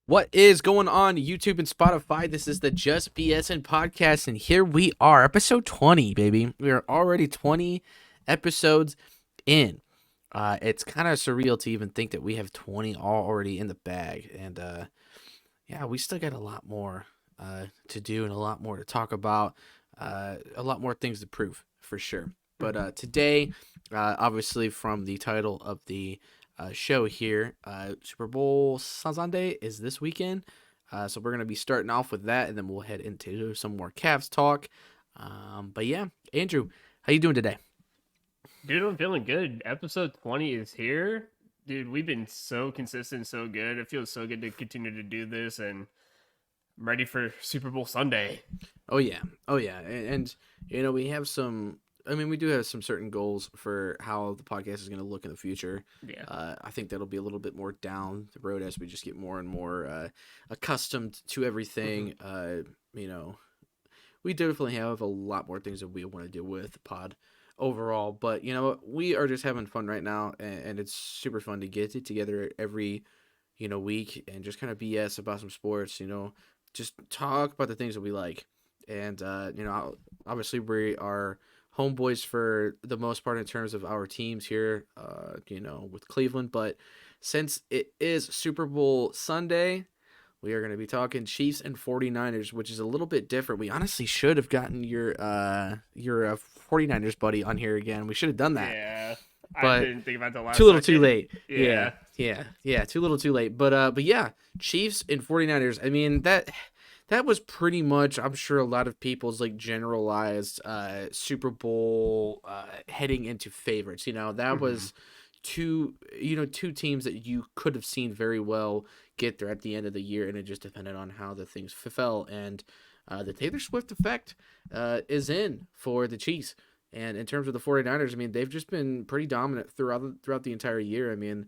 What is going on YouTube and Spotify? This is the Just BSN podcast, and here we are, episode 20, baby. We are already 20 episodes in. It's kind of surreal to even think that we have 20 already in the bag, and yeah, we still got a lot more to do and a lot more to talk about, a lot more things to prove for sure. But today, obviously, from the title of the show here, Super Bowl Sunday is this weekend. So we're going to be starting off with that, and then we'll head into some more Cavs talk. But yeah, Andrew, how you doing today? Dude, I'm feeling good. Episode 20 is here. Dude, we've been so consistent, so good. It feels so good to continue to do this, and I'm ready for Super Bowl Sunday. Oh yeah, oh yeah, and we have some. I mean, we do have some certain goals for how the podcast is going to look in the future. Yeah. I think that'll be a little bit more down the road as we just get more and more accustomed to everything. You know, we definitely have a lot more things that we want to do with the pod overall. But we are just having fun right now, and it's super fun to get it together every week and just kind of BS about some sports. Just talk about the things that we like, and obviously we are homeboys for the most part in terms of our teams here. With Cleveland, but since it is Super Bowl Sunday, we are going to be talking Chiefs and 49ers, which is a little bit different. We honestly should have gotten your 49ers buddy on here again. We should have done that. Yeah. I But didn't think about the last too little second. too late. Yeah. Yeah, too little too late. But yeah, Chiefs and 49ers. I mean, that was pretty much, I'm sure, a lot of people's like generalized Super Bowl heading into favorites. That was two teams that you could have seen very well get there at the end of the year, and it just depended on how the things fell. And the Taylor Swift effect is in for the Chiefs. And in terms of the 49ers, I mean, they've just been pretty dominant throughout the entire year. I mean,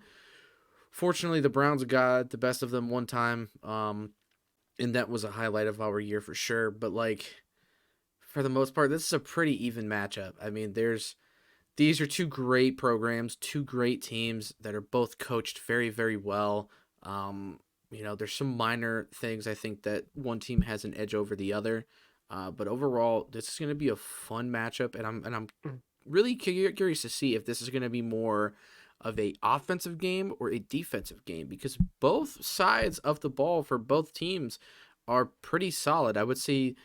fortunately, the Browns got the best of them one time, and that was a highlight of our year for sure. But like, for the most part, this is a pretty even matchup. I mean, these are two great programs, two great teams that are both coached very, very well. There's some minor things I think that one team has an edge over the other. But overall, this is going to be a fun matchup, and I'm really curious to see if this is going to be more of a offensive game or a defensive game, because both sides of the ball for both teams are pretty solid. I would say,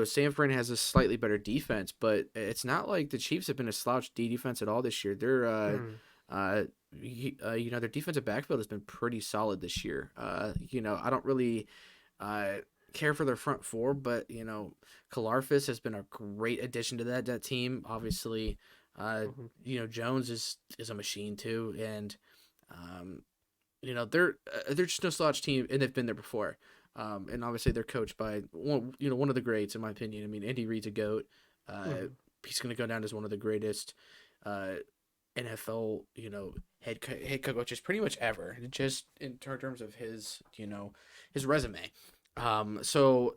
San Fran has a slightly better defense, but it's not like the Chiefs have been a slouch defense at all this year. Their defensive backfield has been pretty solid this year. I don't really care for their front four, but Kalarfis has been a great addition to that team. Obviously, Jones is a machine too, and they're just no slouch team, and they've been there before. And obviously they're coached by one of the greats in my opinion. I mean, Andy Reid's a goat. He's going to go down as one of the greatest NFL head coaches pretty much ever, just in terms of his his resume. So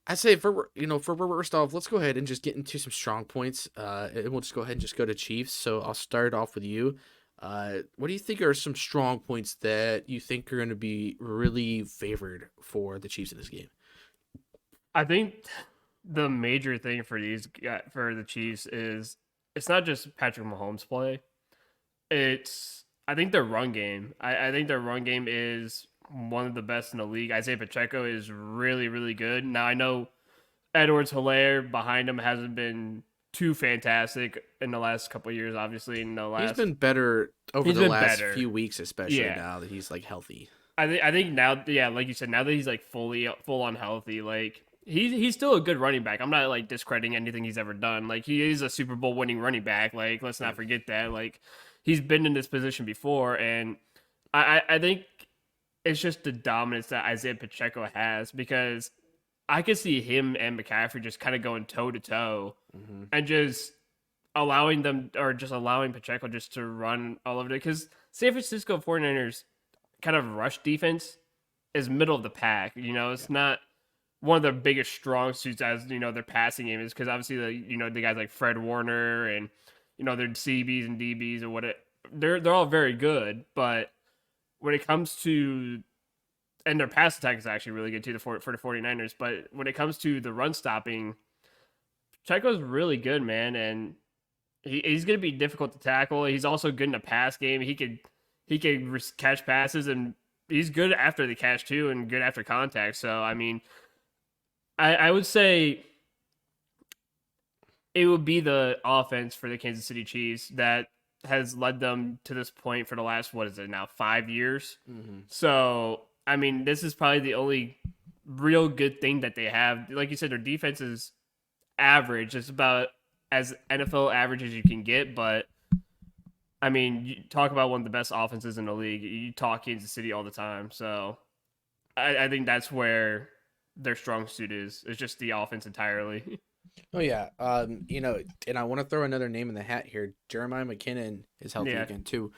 I say for first off, let's go ahead and just get into some strong points. And we'll just go ahead and just go to Chiefs. So I'll start off with you. What do you think are some strong points that you think are going to be really favored for the Chiefs in this game? I think the major thing for the Chiefs is it's not just Patrick Mahomes' play. I think their run game. I think their run game is one of the best in the league. Isaiah Pacheco is really, really good. Now I know Edwards-Helaire behind him hasn't been too fantastic in the last couple of years. Obviously, He's been better over the last better. few weeks, especially now that he's like healthy. I think now, yeah, like you said, now that he's like full on healthy, like he's still a good running back. I'm not like discrediting anything he's ever done. Like he is a Super Bowl winning running back. Like let's not forget that. Like he's been in this position before, and I think it's just the dominance that Isaiah Pacheco has, because I could see him and McCaffrey just kind of going toe to toe and just allowing Pacheco just to run all over it. Because San Francisco 49ers kind of rush defense is middle of the pack. It's not one of their biggest strong suits as, their passing game is, because obviously the guys like Fred Warner and, their CBs and DBs or what they're all very good, but when it comes to and their pass attack is actually really good too for the 49ers. But when it comes to the run stopping, Checo's really good, man, and he's going to be difficult to tackle. He's also good in the pass game. He could catch passes, and he's good after the catch too, and good after contact. So I mean, I would say it would be the offense for the Kansas City Chiefs that has led them to this point for the last, what is it now, 5 years. Mm-hmm. So I mean, this is probably the only real good thing that they have. Like you said, their defense is average. It's about as NFL average as you can get, but I mean, you talk about one of the best offenses in the league. You talk Kansas City all the time, so I think that's where their strong suit is. It's just the offense entirely. Oh yeah, and I want to throw another name in the hat here. Jeremiah McKinnon is healthy Yeah, again too.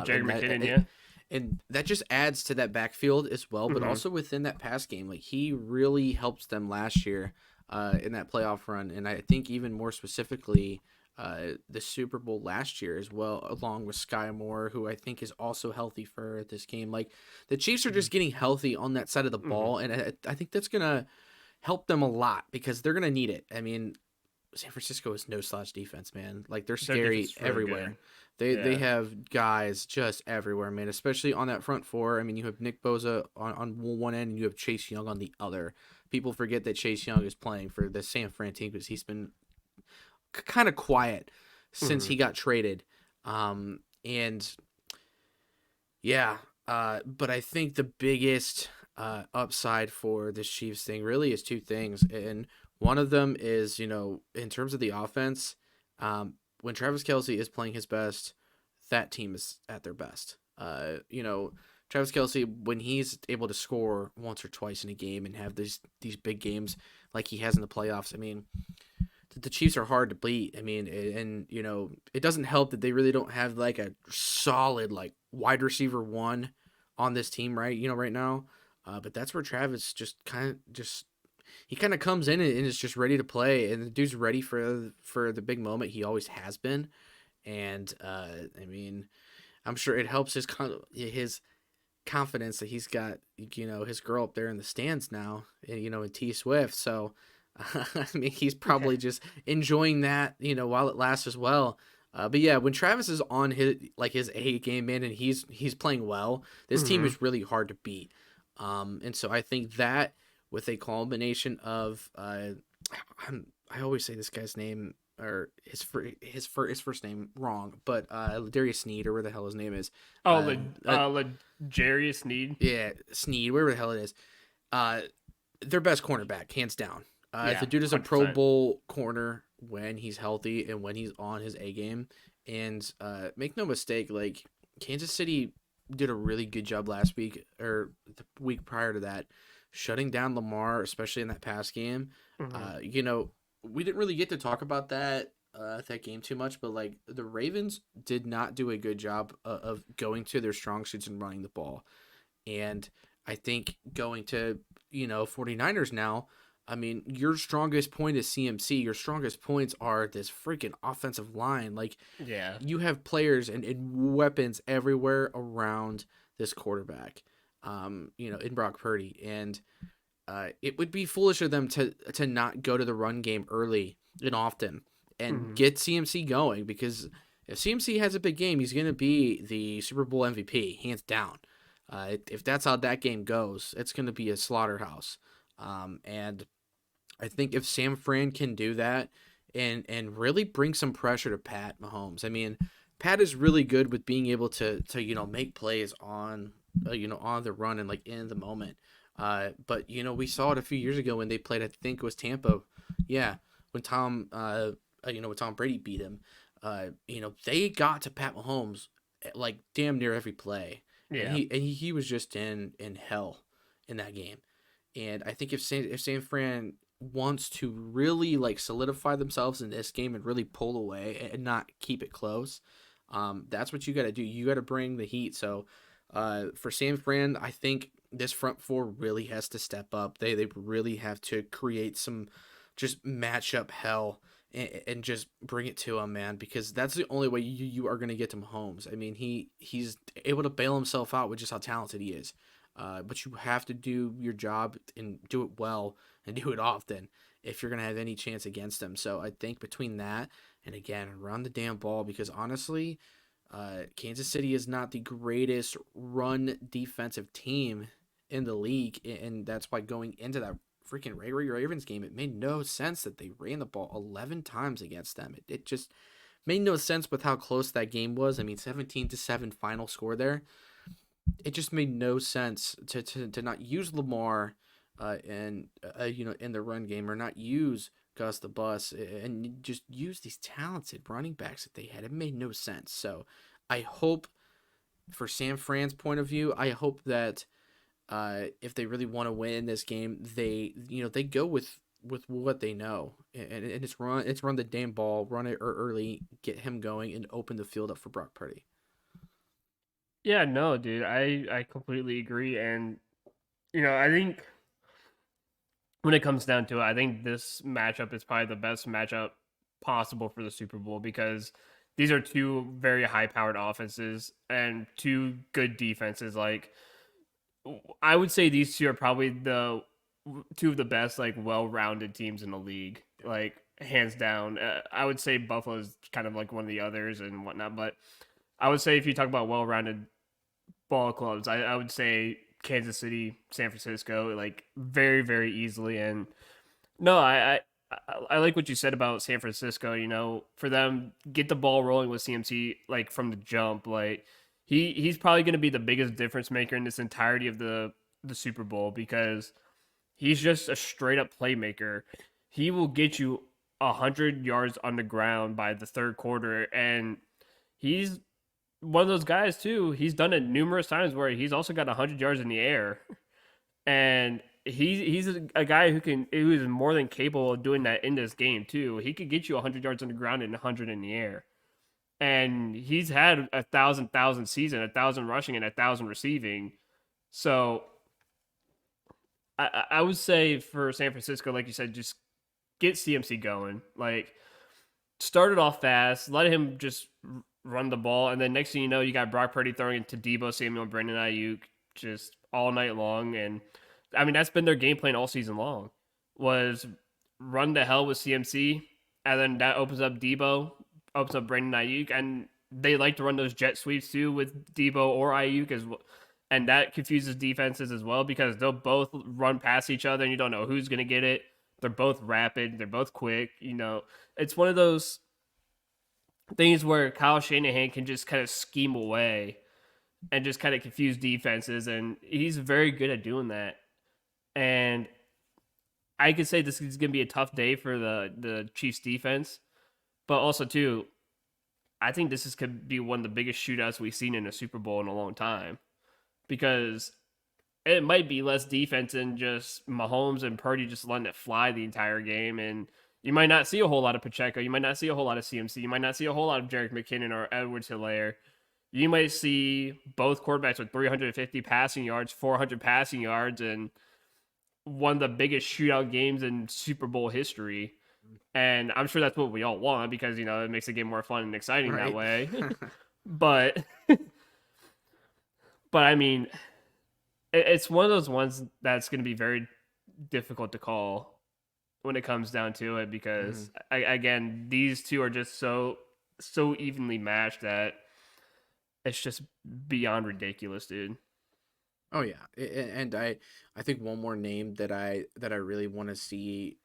Jared And McKinnon, yeah. and that just adds to that backfield as well, but Mhm. also within that pass game. Like he really helps them last year in that playoff run, and I think even more specifically the Super Bowl last year as well, along with Sky Moore, who I think is also healthy for this game. Like the Chiefs are just getting healthy on that side of the Mhm. ball, and I think that's gonna help them a lot because they're gonna need it. I mean, San Francisco is no slouch defense, man. Like they're Their scary defense is really everywhere. good. They Yeah. have guys just everywhere, man. Especially on that front four. I mean, you have Nick Bosa on one end, and you have Chase Young on the other. People forget that Chase Young is playing for the San Fran team because he's been kind of quiet since Mhm. he got traded. And yeah, but I think the biggest upside for this Chiefs thing really is two things, and one of them is in terms of the offense, when Travis Kelsey is playing his best, that team is at their best. Travis Kelsey, when he's able to score once or twice in a game and have these big games like he has in the playoffs, I mean, the Chiefs are hard to beat. I mean, and it doesn't help that they really don't have like a solid like wide receiver one on this team, right? Right now. But that's where Travis just he kind of comes in and is just ready to play, and the dude's ready for the big moment. He always has been, and I mean, I'm sure it helps his confidence that he's got his girl up there in the stands now, in T Swift. So I mean, he's probably just enjoying that, while it lasts as well. But yeah, when Travis is on his A game, man, and he's playing well, this team Mhm. is really hard to beat. And so I think that with a combination of I always say this guy's name or his first name wrong, but Darius Sneed or where the hell his name is, Oh, uh, uh Jarius Need. yeah, Sneed, wherever the hell it is, uh, their best cornerback, hands down. The Yeah, dude is a Pro 100%. Bowl corner when he's healthy and when he's on his A game. And make no mistake, like Kansas City did a really good job last week or the week prior to that, shutting down Lamar, especially in that pass game. Mhm. We didn't really get to talk about that game too much, but like the Ravens did not do a good job of going to their strong suits and running the ball. And I think going to, 49ers now, I mean, your strongest point is CMC. Your strongest points are this freaking offensive line. Like, Yeah. you have players and weapons everywhere around this quarterback, in Brock Purdy. And it would be foolish of them to not go to the run game early and often and Mhm. get CMC going because if CMC has a big game, he's going to be the Super Bowl MVP, hands down. If that's how that game goes, it's going to be a slaughterhouse. And I think if Sam Fran can do that and really bring some pressure to Pat Mahomes, I mean, Pat is really good with being able to make plays on on the run and like in the moment. But we saw it a few years ago when they played. I think it was Tampa. Yeah, when when Tom Brady beat him. They got to Pat Mahomes like damn near every play, and Yeah. he was just in hell in that game. And I think if San Fran wants to really like solidify themselves in this game and really pull away and not keep it close, that's what you got to do. You got to bring the heat. So for San Fran, I think this front four really has to step up. They really have to create some just matchup hell and just bring it to him, man, because that's the only way you are going to get to Mahomes. I mean, he's able to bail himself out with just how talented he is. but you have to do your job and do it well and do it often if you're going to have any chance against them. So I think between that and again, run the damn ball because honestly, Kansas City is not the greatest run defensive team in the league, and that's why going into that freaking Ravens game, it made no sense that they ran the ball 11 times against them. It just made no sense with how close that game was. I mean, 17-7 final score there. It just made no sense to not use Lamar in the run game or not use Gus the Bus and just use these talented running backs that they had. It made no sense. So I hope for San Fran's point of view, I hope that if they really want to win this game, they go with what they know and it's run the damn ball, run it early, get him going, and open the field up for Brock Purdy. Yeah, no, dude, I completely agree, and I think when it comes down to it, I think this matchup is probably the best matchup possible for the Super Bowl because these are two very high-powered offenses and two good defenses. Like, I would say these two are probably the two of the best, like, well-rounded teams in the league, like hands down. I would say Buffalo's kind of like one of the others and whatnot, but I would say if you talk about well-rounded ball clubs, I would say Kansas City, San Francisco, like very, very easily. And no, I like what you said about San Francisco. For them, get the ball rolling with CMC like from the jump. Like he's probably going to be the biggest difference maker in this entirety of the Super Bowl because he's just a straight up playmaker. He will get you 100 yards on the ground by the third quarter, and he's one of those guys too. He's done it numerous times where he's also got 100 yards in the air, and he's a guy who is more than capable of doing that in this game too. He could get you 100 yards on the ground and 100 in the air, and he's had 1,000 season, 1,000 rushing and 1,000 receiving. So I would say for San Francisco, like you said, just get CMC going. Like start it off fast, let him just run the ball, and then next thing you know, you got Brock Purdy throwing it to Deebo Samuel, Brandon Ayuk, just all night long. And I mean, that's been their game plan all season long. Was run to hell with CMC, and then that opens up Deebo, opens up Brandon Ayuk, and they like to run those jet sweeps too with Deebo or Ayuk as well. And that confuses defenses as well because they'll both run past each other and you don't know who's going to get it. They're both rapid, they're both quick. It's one of those things where Kyle Shanahan can just kind of scheme away and just kind of confuse defenses, and he's very good at doing that. And I could say this is going to be a tough day for the Chiefs defense, but also too, I think could be one of the biggest shootouts we've seen in a Super Bowl in a long time because it might be less defense and just Mahomes and Purdy just letting it fly the entire game, and you might not see a whole lot of Pacheco. You might not see a whole lot of CMC. You might not see a whole lot of Jerick McKinnon or Edwards-Helaire. You might see both quarterbacks with 350 passing yards, 400 passing yards, and one of the biggest shootout games in Super Bowl history. And I'm sure that's what we all want because, it makes the game more fun and exciting that way. but I mean, it's one of those ones that's going to be very difficult to call when it comes down to it because again, these two are just so evenly matched that it's just beyond ridiculous, dude. Oh yeah, and I think one more name that I really want to see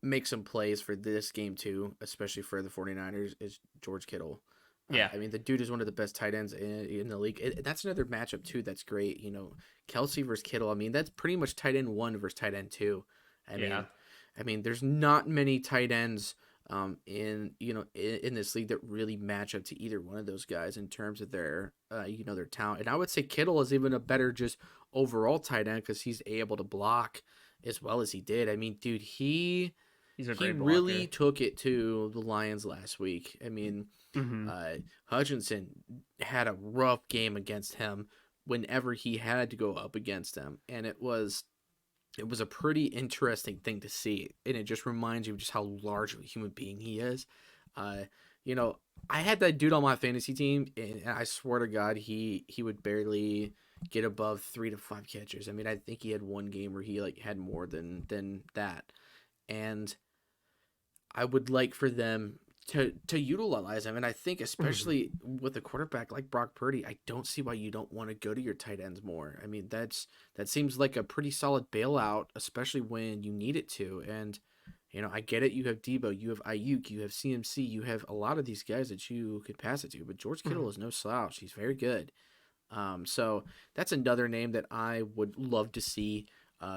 make some plays for this game too, especially for the 49ers, is George Kittle. Yeah. I mean, the dude is one of the best tight ends in the league. That's another matchup too that's great. Kelsey versus Kittle. I mean, that's pretty much tight end 1 versus tight end 2. I mean, there's not many tight ends in this league that really match up to either one of those guys in terms of their their talent. And I would say Kittle is even a better just overall tight end because he's able to block as well as he did. I mean, dude, he's a great blocker. Really took it to the Lions last week. I mean, Hutchinson had a rough game against him whenever he had to go up against him, and it was a pretty interesting thing to see, and it just reminds you of just how large of a human being he is. I had that dude on my fantasy team, and I swear to God, he would barely get above 3 to 5 catches. I mean, I think he had one game where he like had more than that, and I would like for them to utilize him. And I think especially with a quarterback like Brock Purdy, I don't see why you don't want to go to your tight ends more. I mean, that seems like a pretty solid bailout, especially when you need it to. And I get it. You have Debo, you have Ayuk, you have CMC, you have a lot of these guys that you could pass it to. But George Kittle is no slouch. He's very good. So that's another name that I would love to see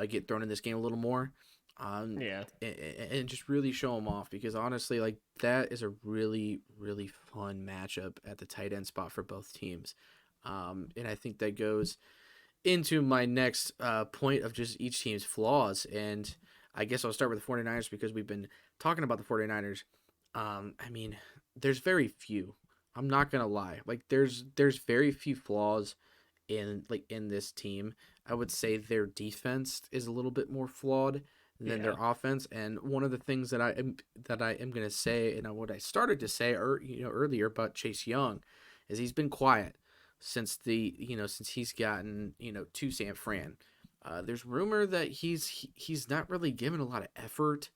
get thrown in this game a little more. Yeah. And just really show them off, because honestly, like, that is a really, really fun matchup at the tight end spot for both teams. And I think that goes into my next point of just each team's flaws. And I guess I'll start with the 49ers because we've been talking about the 49ers. I mean, there's very few. I'm not going to lie. Like, there's very few flaws in this team. I would say their defense is a little bit more flawed than their offense. And one of the things that I am going to say, and what I started to say earlier about Chase Young, is he's been quiet since since he's gotten to San Fran. There's rumor that he's not really given a lot of effort.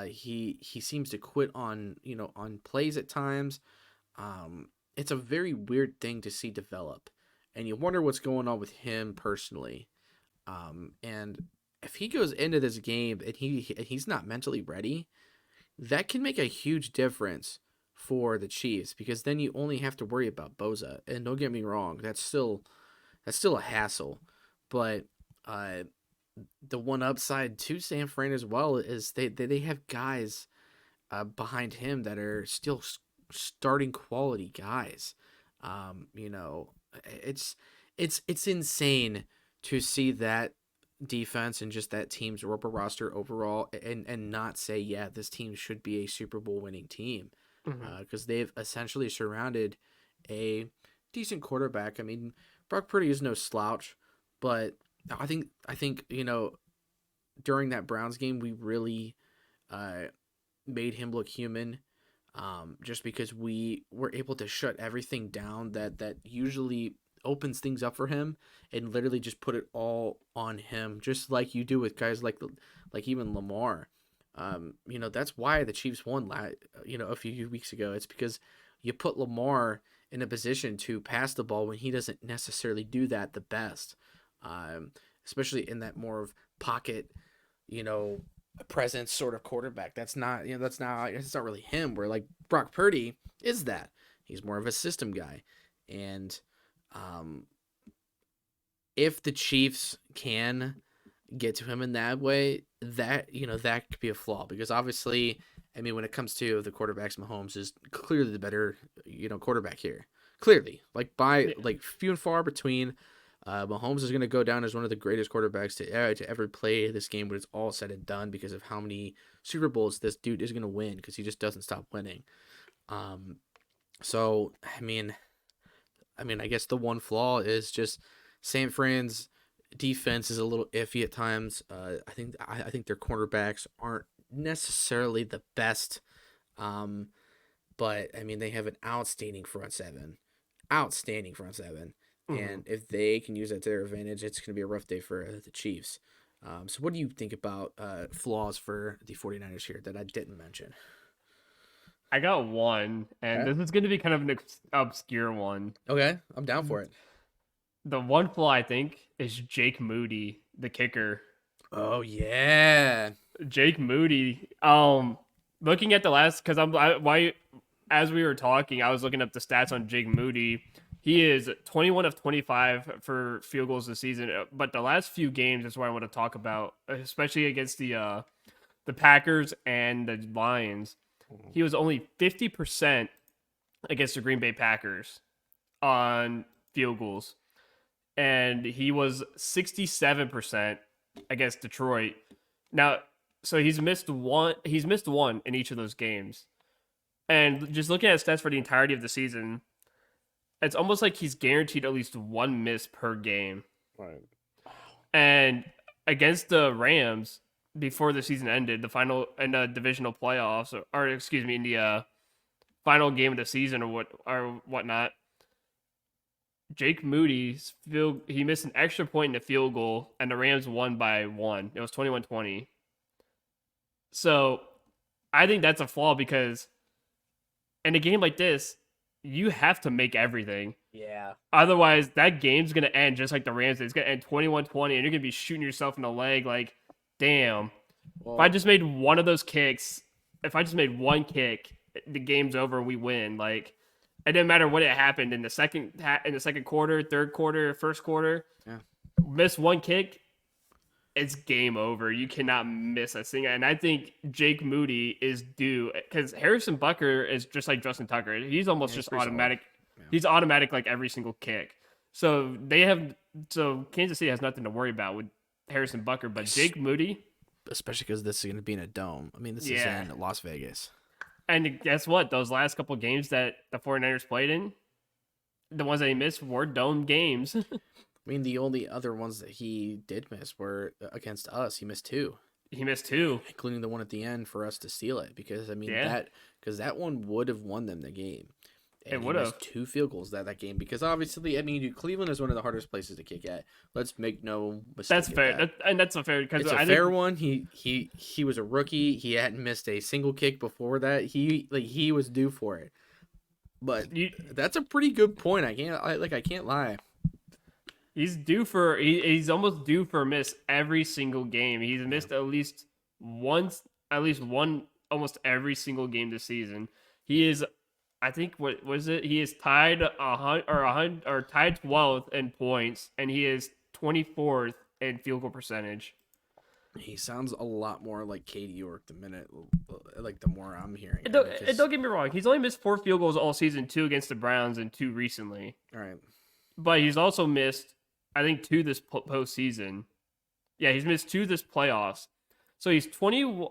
He seems to quit on on plays at times. It's a very weird thing to see develop, and you wonder what's going on with him personally. And if he goes into this game and he's not mentally ready, that can make a huge difference for the Chiefs, because then you only have to worry about Bosa. And don't get me wrong, that's still a hassle. But the one upside to San Fran as well is they have guys behind him that are still starting quality guys. It's insane to see that defense and just that team's roster overall, and not say, yeah, this team should be a Super Bowl winning team, because they've essentially surrounded a decent quarterback. I mean, Brock Purdy is no slouch, but I think during that Browns game we really made him look human, just because we were able to shut everything down that usually opens things up for him, and literally just put it all on him, just like you do with guys like even Lamar. That's why the Chiefs won a few weeks ago. It's because you put Lamar in a position to pass the ball when he doesn't necessarily do that the best, especially in that more of pocket, presence sort of quarterback. That's not really him. Where like Brock Purdy is that. He's more of a system guy. And if the Chiefs can get to him in that way, that that could be a flaw, because obviously, I mean, when it comes to the quarterbacks, Mahomes is clearly the better quarterback here. Clearly, like by few and far between. Mahomes is going to go down as one of the greatest quarterbacks to ever play this game when it's all said and done, because of how many Super Bowls this dude is going to win, because he just doesn't stop winning. So I guess the one flaw is just San Fran's defense is a little iffy at times. I think their cornerbacks aren't necessarily the best, but I mean, they have an outstanding front seven. And if they can use that to their advantage, it's going to be a rough day for the Chiefs. So what do you think about flaws for the 49ers here that I didn't mention? I got one, and this is going to be kind of an obscure one. Okay, I'm down for it. The one flaw, I think, is Jake Moody, the kicker. Oh, yeah. Jake Moody. Looking at the last, because as we were talking, I was looking up the stats on Jake Moody. He is 21 of 25 for field goals this season, but the last few games is what I want to talk about, especially against the Packers and the Lions. He was only 50% against the Green Bay Packers on field goals, and he was 67% against Detroit. Now, so he's missed one in each of those games. And just looking at stats for the entirety of the season, it's almost like he's guaranteed at least one miss per game. Right. And against the Rams, before the season ended, the final in the divisional playoffs, or excuse me, in the final game of the season or whatnot, Jake Moody's he missed an extra point in the field goal, and the Rams won by 1. It was 21-20. So I think that's a flaw because in a game like this, you have to make everything. Yeah. Otherwise, that game's going to end just like the Rams did. It's going to end 21-20, and you're going to be shooting yourself in the leg like, damn. Well, If I just made one of those kicks, if I just made one kick, the game's over and we win. Like, it didn't matter what it happened in the second quarter, third quarter, first quarter. Yeah. Miss one kick, it's game over. You cannot miss a single. And I think Jake Moody is due because Harrison Butker is just like Justin Tucker. He's almost just automatic. Yeah. He's automatic like every single kick. So Kansas City has nothing to worry about with Harrison Butker, but Jake Moody. Especially because this is going to be in a dome. I mean, this is in Las Vegas. And guess what? Those last couple games that the 49ers played in, the ones that he missed were dome games. I mean, the only other ones that he did miss were against us. He missed 2. He missed 2, including the one at the end for us to steal it. Because I mean that one would have won them the game. And it would have 2 field goals that game because obviously, I mean, Cleveland is one of the hardest places to kick at. Let's make no mistake. That's fair, and that's a fair because it's a fair one. He was a rookie. He hadn't missed a single kick before that. He was due for it. But that's a pretty good point. I can't lie. He's due for he's almost due for a miss every single game. He's missed at least one almost every single game this season. He is, I think, what was it? He is tied tied 12th in points, and he is 24th in field goal percentage. He sounds a lot more like Katie York the more I'm hearing. Don't get me wrong. He's only missed 4 field goals all season, 2 against the Browns and 2 recently. All right. But he's also missed, I think, 2 this postseason. Yeah, he's missed 2 this playoffs. So he's 21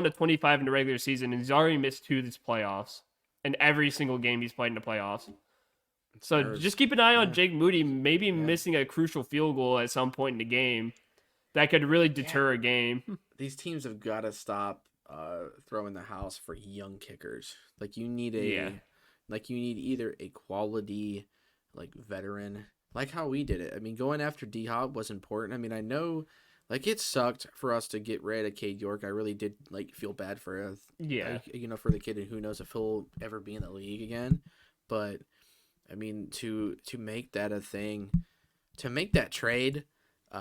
to 25 in the regular season, and he's already missed 2 this playoffs. In every single game he's played in the playoffs. So just keep an eye on Jake Moody maybe missing a crucial field goal at some point in the game. That could really deter a game. These teams have got to stop throwing the house for young kickers. Like you need either a quality veteran, like how we did it. I mean, going after D-Hop was important. I mean, I know it sucked for us to get rid of Cade York. I really did feel bad for for the kid, and who knows if he'll ever be in the league again. But I mean, to make that a thing, to make that trade.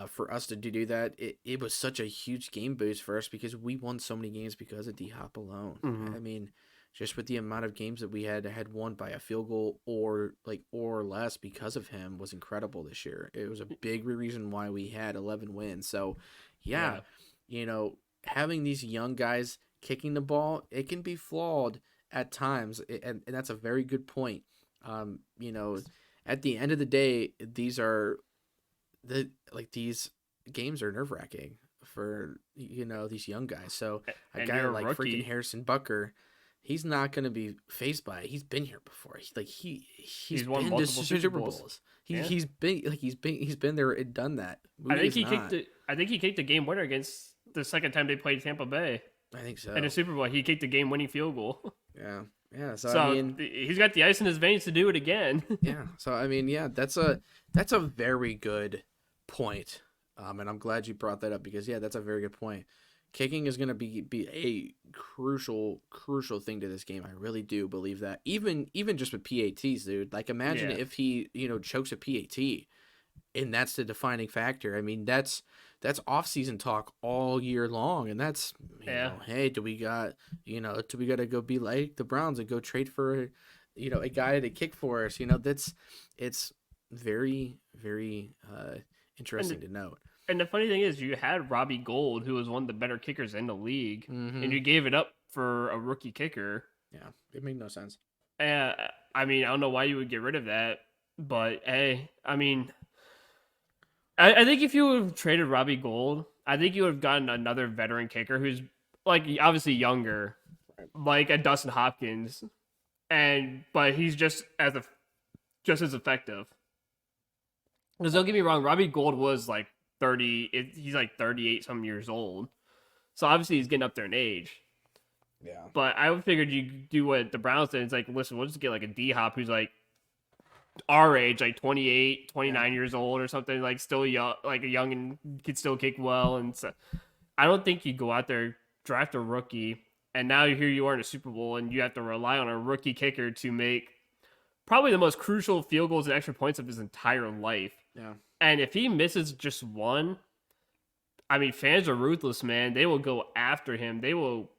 For us to do that, it was such a huge game boost for us because we won so many games because of D-Hop alone. Mm-hmm. I mean, just with the amount of games that we had won by a field goal or less because of him was incredible this year. It was a big reason why we had 11 wins. So, having these young guys kicking the ball, it can be flawed at times, and that's a very good point. At the end of the day, these games are nerve-wracking for these young guys. So a guy like freaking Harrison Butker, he's not going to be phased by it. He's been here before. He's won been multiple to Super Super Bowls. He's been there and done that. I think he kicked the game winner against the second time they played Tampa Bay. I think so. In the Super Bowl, he kicked the game-winning field goal. Yeah. So I mean, he's got the ice in his veins to do it again. Yeah. So I mean, that's a very good point, and I'm glad you brought that up because that's a very good point. Kicking is going to be a crucial thing to this game. I really do believe that. Even just with PATs, dude. Imagine if he chokes a PAT, and that's the defining factor. I mean, that's off-season talk all year long, and that's hey, do we got to go be like the Browns and go trade for a guy to kick for us? It's very, very interesting to note. And the funny thing is, you had Robbie Gould, who was one of the better kickers in the league, mm-hmm. and you gave it up for a rookie kicker. Yeah, it made no sense. I mean, I don't know why you would get rid of that, but hey, I mean, I think if you would have traded Robbie Gould, I think you would have gotten another veteran kicker who's obviously younger, like a Dustin Hopkins, but he's just as effective. Because don't get me wrong, Robbie Gould was 30. He's 38 some years old, so obviously he's getting up there in age. Yeah. But I figured you do what the Browns did. It's listen, we'll just get a D-Hop who's our age, like 28, Yeah. 29 years old or something, like still young, like a young and could still kick well. And so I don't think you go out there, draft a rookie, and now here you are in a Super Bowl and you have to rely on a rookie kicker to make probably the most crucial field goals and extra points of his entire life. Yeah. And if he misses just one, I mean, fans are ruthless, man. They will go after him. They will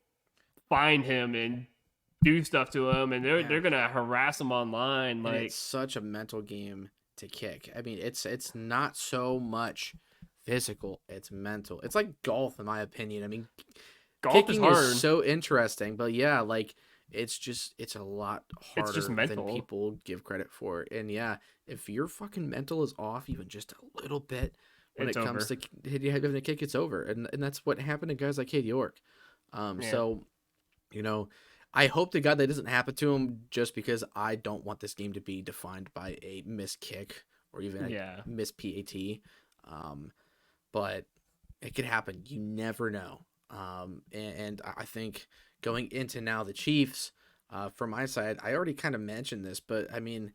find him and do stuff to him, and they're Yeah. they're gonna harass him online. And it's Like such a mental game to kick. I mean, it's not so much physical, it's mental. It's like golf in my opinion. I mean, golf is kicking is hard. so interesting, but yeah, like it's a lot It's just harder than mental. people give credit for. And yeah, if your fucking mental is off even just a little bit when It's it comes over. to having a kick, it's over. And that's what happened to guys like Cade York. Yeah. So you know, I hope to God that doesn't happen to him just because I don't want this game to be defined by a missed kick or even Yeah. a missed PAT. Um, but it could happen. You never know. And I think going into now the Chiefs, from my side, I already kind of mentioned this, but I mean,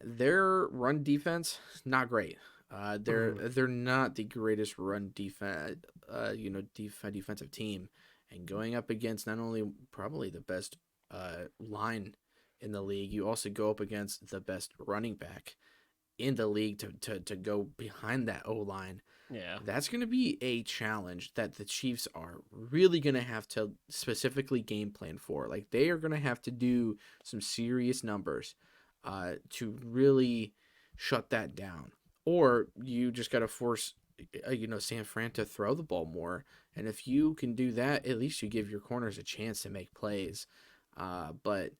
their run defense not great. Mhm. They're not the greatest run defensive team, and going up against not only probably the best line in the league, you also go up against the best running back in the league to go behind that O line. Yeah. That's going to be a challenge that the Chiefs are really going to have to specifically game plan for. Like they are going to have to do some serious numbers to really shut that down. Or you just got to force, San Fran to throw the ball more. And if you can do that, at least you give your corners a chance to make plays. But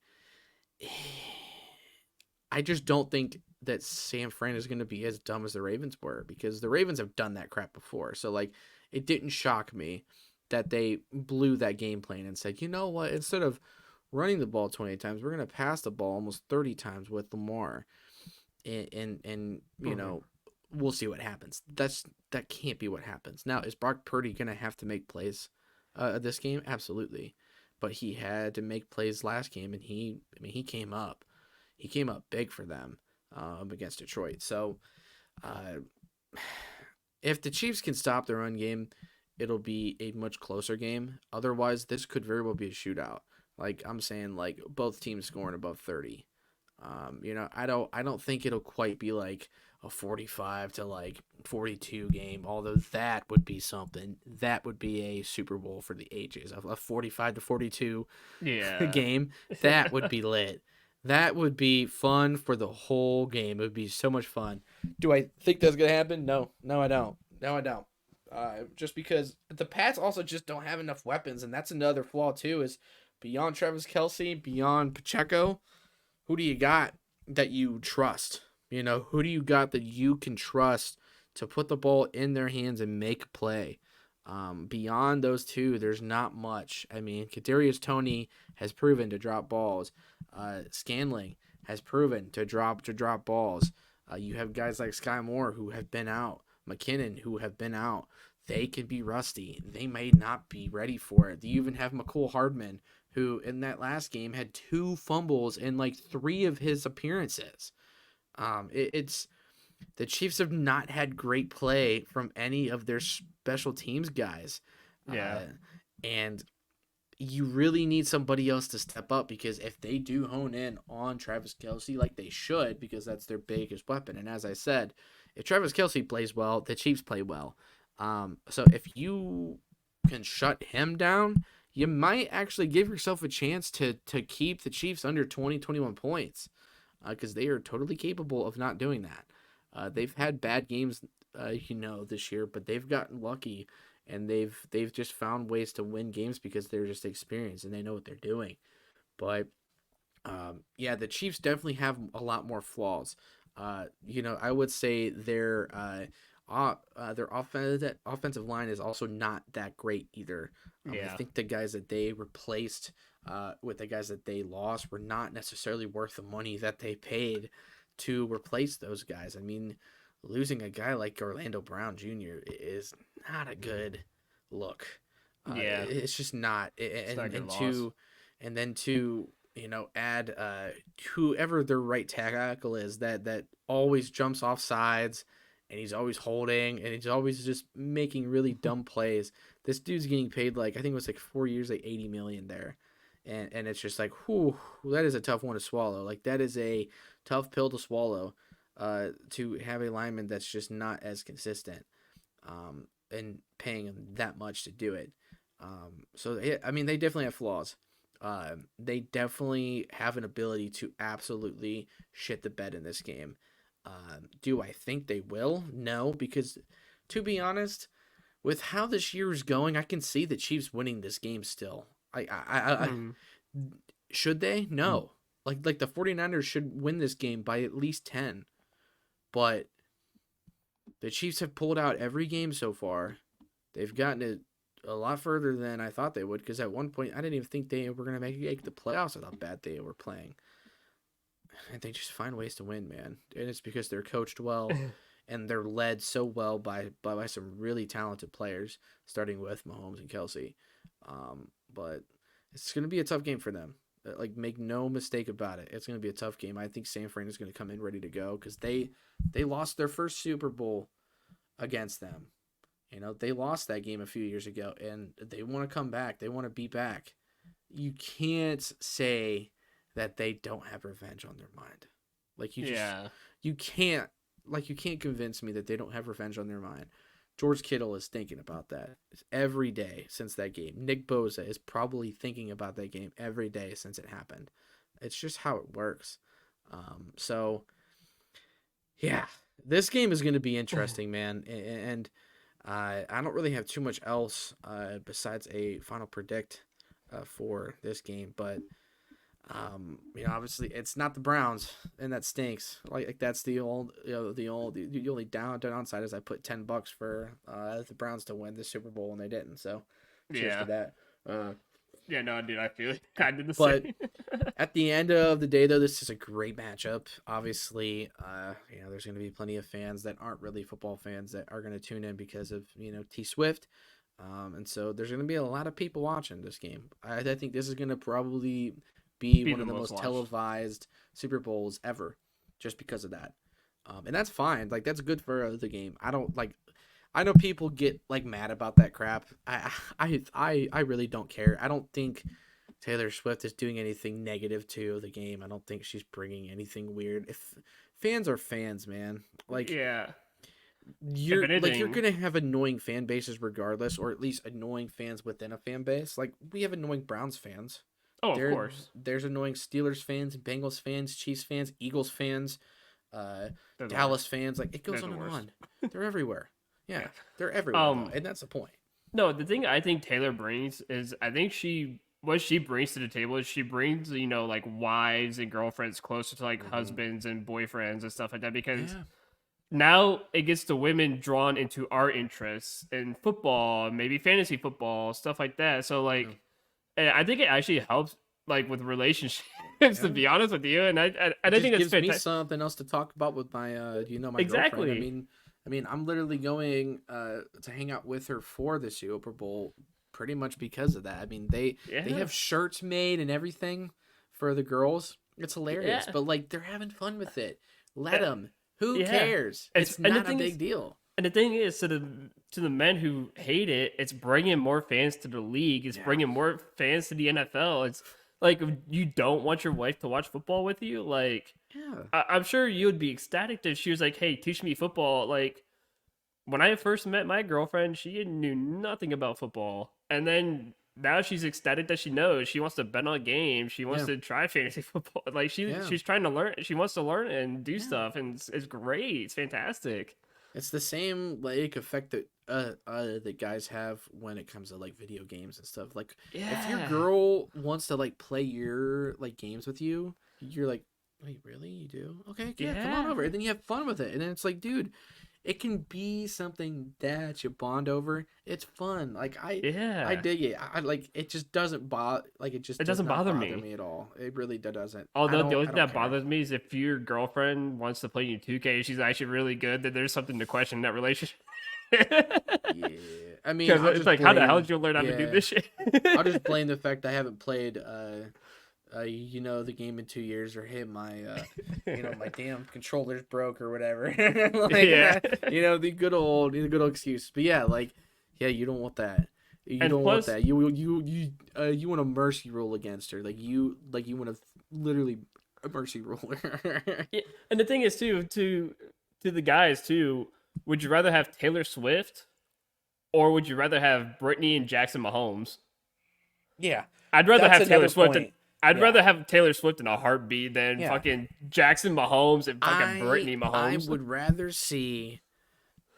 I just don't think that San Fran is going to be as dumb as the Ravens were because the Ravens have done that crap before. So like it didn't shock me that they blew that game plan and said, "You know what? Instead of running the ball 20 times, we're going to pass the ball almost 30 times with Lamar." And Mhm. we'll see what happens. That can't be what happens. Now, is Brock Purdy going to have to make plays this game? Absolutely. But he had to make plays last game and he came up. He came up big for them against Detroit. So uh, if the Chiefs can stop the run game, it'll be a much closer game. Otherwise, this could very well be a shootout. Like I'm saying, like both teams scoring above 30. I don't think it'll quite be like a 45 to like 42 game. Although that would be something. That would be a Super Bowl for the ages. A 45 to 42 Yeah. game. That would be lit. That would be fun for the whole game. It would be so much fun. Do I think that's gonna happen? No, no, I don't. No, I don't. Just because the Pats also just don't have enough weapons, and that's another flaw too. Is beyond Travis Kelsey, beyond Pacheco, who do you got that you trust? Who do you got that you can trust to put the ball in their hands and make a play? Beyond those two, there's not much. I mean, Kadarius Toney has proven to drop balls. Scanling has proven to drop balls. You have guys like Sky Moore who have been out, McKinnon who have been out. They can be rusty. They may not be ready for it. You even have McCole Hardman, who in that last game had 2 fumbles in like 3 of his appearances. It's the Chiefs have not had great play from any of their special teams guys, Yeah. and you really need somebody else to step up because if they do hone in on Travis Kelsey like they should, because that's their biggest weapon, and as I said, if Travis Kelsey plays well, the Chiefs play well. So if you can shut him down, you might actually give yourself a chance to keep the Chiefs under 20 21 points because they are totally capable of not doing that. They've had bad games, this year, but they've gotten lucky and they've just found ways to win games because they're just experienced and they know what they're doing. But yeah, the Chiefs definitely have a lot more flaws. I would say their offensive line is also not that great either. I Yeah. think the guys that they replaced with the guys that they lost were not necessarily worth the money that they paid to replace those guys. I mean, losing a guy like Orlando Brown Jr. is not a good look. Yeah. It's just not. It's not a And good and loss. to and then to add whoever their right tackle is that always jumps off sides, and he's always holding, and he's always just making really dumb plays. This dude's getting paid like I think it was like 4 years, like 80 million there, and it's just like, whew, that is a tough one to swallow. Like that is a tough pill to swallow, to have a lineman that's just not as consistent, and paying him that much to do it. So I mean, they definitely have flaws. They definitely have an ability to absolutely shit the bed in this game. Do I think they will? No, because to be honest, with how this year is going, I can see the Chiefs winning this game still. Hmm. Should they? No. Like the 49ers should win this game by at least 10. But the Chiefs have pulled out every game so far. They've gotten it a lot further than I thought they would, because at one point I didn't even think they were going to make the playoffs with how bad they were playing. And they just find ways to win, man. And it's because they're coached well and they're led so well by some really talented players, starting with Mahomes and Kelsey. But it's going to be a tough game for them. Like, make no mistake about it. It's going to be a tough game. I think San Fran is going to come in ready to go, because they lost their first Super Bowl against them. They lost that game a few years ago, and they want to come back. They want to be back. You can't say that they don't have revenge on their mind. Like, you can't convince me that they don't have revenge on their mind. George Kittle is thinking about that every day since that game. Nick Bosa is probably thinking about that game every day since it happened. It's just how it works. So, yeah, this game is going to be interesting, man. And I don't really have too much else besides a final predict for this game, but obviously it's not the Browns, and that stinks. Like that's the only downside is I put $10 for the Browns to win the Super Bowl, and they didn't. So cheers Yeah. to that. Yeah, no, dude, I feel kind of the But same. at the end of the day, though, this is a great matchup. Obviously, there's going to be plenty of fans that aren't really football fans that are going to tune in because of T Swift, and so there's going to be a lot of people watching this game. I think this is going to probably be one of the most watched. televised Super Bowls ever, just because of that. And that's fine. Like, that's good for the game. I know people get like mad about that crap. I really don't care. I don't think Taylor Swift is doing anything negative to the game. I don't think she's bringing anything weird. If fans are fans, man, like Yeah. you're If anything, you're gonna have annoying fan bases regardless, or at least annoying fans within a fan base. Like, we have annoying Browns fans. oh, of course. There's annoying Steelers fans, Bengals fans, Chiefs fans, Eagles fans, They're the Dallas worst. fans. Like, it goes They're on the and worst. on. They're everywhere. Yeah, Yeah. they're everywhere, Um, and that's the point. No, the thing I think Taylor brings is I think what she brings to the table is she brings, like wives and girlfriends closer to like husbands and boyfriends and stuff like that, because Yeah. now it gets the women drawn into our interests in football, maybe fantasy football, stuff like that. So like, and I think it actually helps like with relationships, to be honest with you. And I It think just that's gives me fantastic. something else to talk about with my my Exactly. girlfriend. I mean, I'm literally going to hang out with her for the Super Bowl pretty much because of that. I mean, they Yeah. have shirts made and everything for the girls. It's hilarious, Yeah. but like, they're having fun with it. Let Yeah. them. Who Yeah. cares? It's- It's and the not a thing big is- deal. And the thing is, to the men who hate it, it's bringing more fans to the league. It's Yeah. bringing more fans to the NFL. It's like, you don't want your wife to watch football with you. Like, Yeah. I'm sure you would be ecstatic if she was like, "Hey, teach me football." Like, when I first met my girlfriend, she knew nothing about football, and then now she's ecstatic that she knows. She wants to bet on games. She wants Yeah. to try fantasy football. Like, Yeah. she's trying to learn. She wants to learn and do stuff, and it's great. It's fantastic. It's the same like effect that that guys have when it comes to like video games and stuff. Like, if your Yeah. girl wants to like play your like games with you, you're like, wait, really? You do? Okay, yeah, come on Yeah. over. And then you have fun with it. And then it's like, dude, it can be something that you bond over. It's fun. Like, I Yeah. dig it. I like it. Just doesn't bother. Like, it just It does doesn't not bother me. at all. It really doesn't. Although the only I thing don't that care. bothers me is if your girlfriend wants to play you 2K, she's actually really good, then there's something to question in that relationship. Yeah, I mean, Because I'll it's just like, how the hell blame- did you learn how to do yeah. this shit? I'll just blame the fact I haven't played you know, the game in 2 years, or hey, my my damn controller's broke or whatever. Like, Yeah. the good old excuse. But yeah, like, yeah, you don't want that. You And don't want plus, that. You want a mercy rule against her. You want to literally a mercy rule her. yeah, and the thing is too, to the guys too, would you rather have Taylor Swift or would you rather have Brittany and Jackson Mahomes? Yeah, I'd rather that's have Taylor another Swift point. I'd Yeah. rather have Taylor Swift in a heartbeat than Yeah. fucking Jackson Mahomes and fucking Brittany I Mahomes. would rather see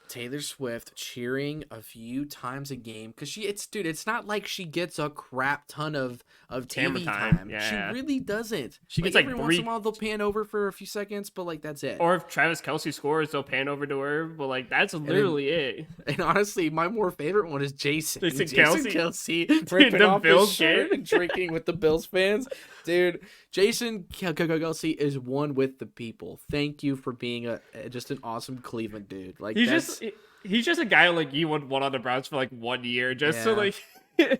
Taylor Swift cheering a few times a game because it's not like she gets a crap ton of Camera TV time, time. yeah. She really doesn't. She gets, like, every once in three- a while they'll pan over for a few seconds, but like that's it. Or if Travis Kelsey scores, they'll pan over to her. But like that's literally it. And honestly, my more favorite one is Jason. Jason Kelce ripping the off Bills his shirt game. and drinking with the Bills fans. Dude, Jason Kelce is one with the people. Thank you for being just an awesome Cleveland dude. Like He's just a guy like you would want on the Browns for like 1 year, just so Yeah. like yeah.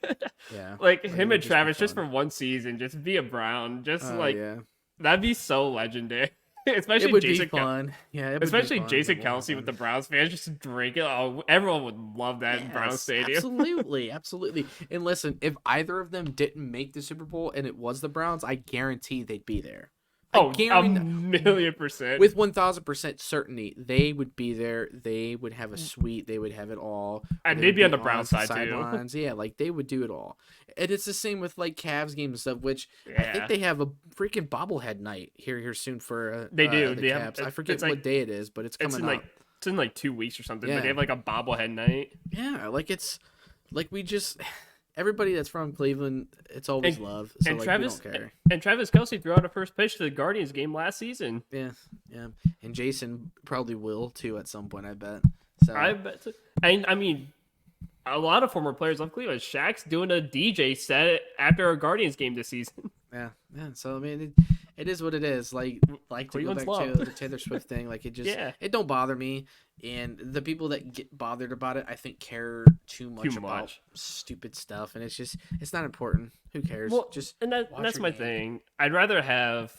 like Like, it him would and just be Travis just fun. for one season, just be a Brown, just Oh, like yeah. that'd be so legendary. It Especially would Jason be fun. Yeah, it would Especially be fun. Jason It won't Kelsey with happen. the Browns fans just drinking. Oh, everyone would love that in Brown Yes, Stadium. Absolutely, absolutely. And listen, if either of them didn't make the Super Bowl and it was the Browns, I guarantee they'd be there. Oh, guarantee 1,000,000%. with 1,000% certainty, they would be there. They would have a suite. They would have it all. And They they'd would be on the Brown side, too. sidelines. Yeah, like they would do it all. And it's the same with like Cavs games and stuff. Which I Yeah. think they have a freaking bobblehead night here soon for They do. the They have- Cavs. I forget it's what like- day it is, but it's it's coming in up. like it's in like 2 weeks or something. Yeah. But they have like a bobblehead night. Yeah, like it's like we just everybody that's from Cleveland, it's always And- love. So and like Travis we don't care. and Travis Kelsey threw out a first pitch to the Guardians game last season. Yeah, yeah. And Jason probably will too at some point, I bet. So I bet. I mean, a lot of former players love Cleveland. Shaq's doing a DJ set after a Guardians game this season. yeah, yeah. So I mean, it is what it is. Like to go Cleveland's back to love. the Taylor Swift thing. Like it just Yeah. it don't bother me. And the people that get bothered about it, I think care too much about much. stupid stuff, and it's not important. Who cares? Well, Just and watch that's your my game. thing. I'd rather have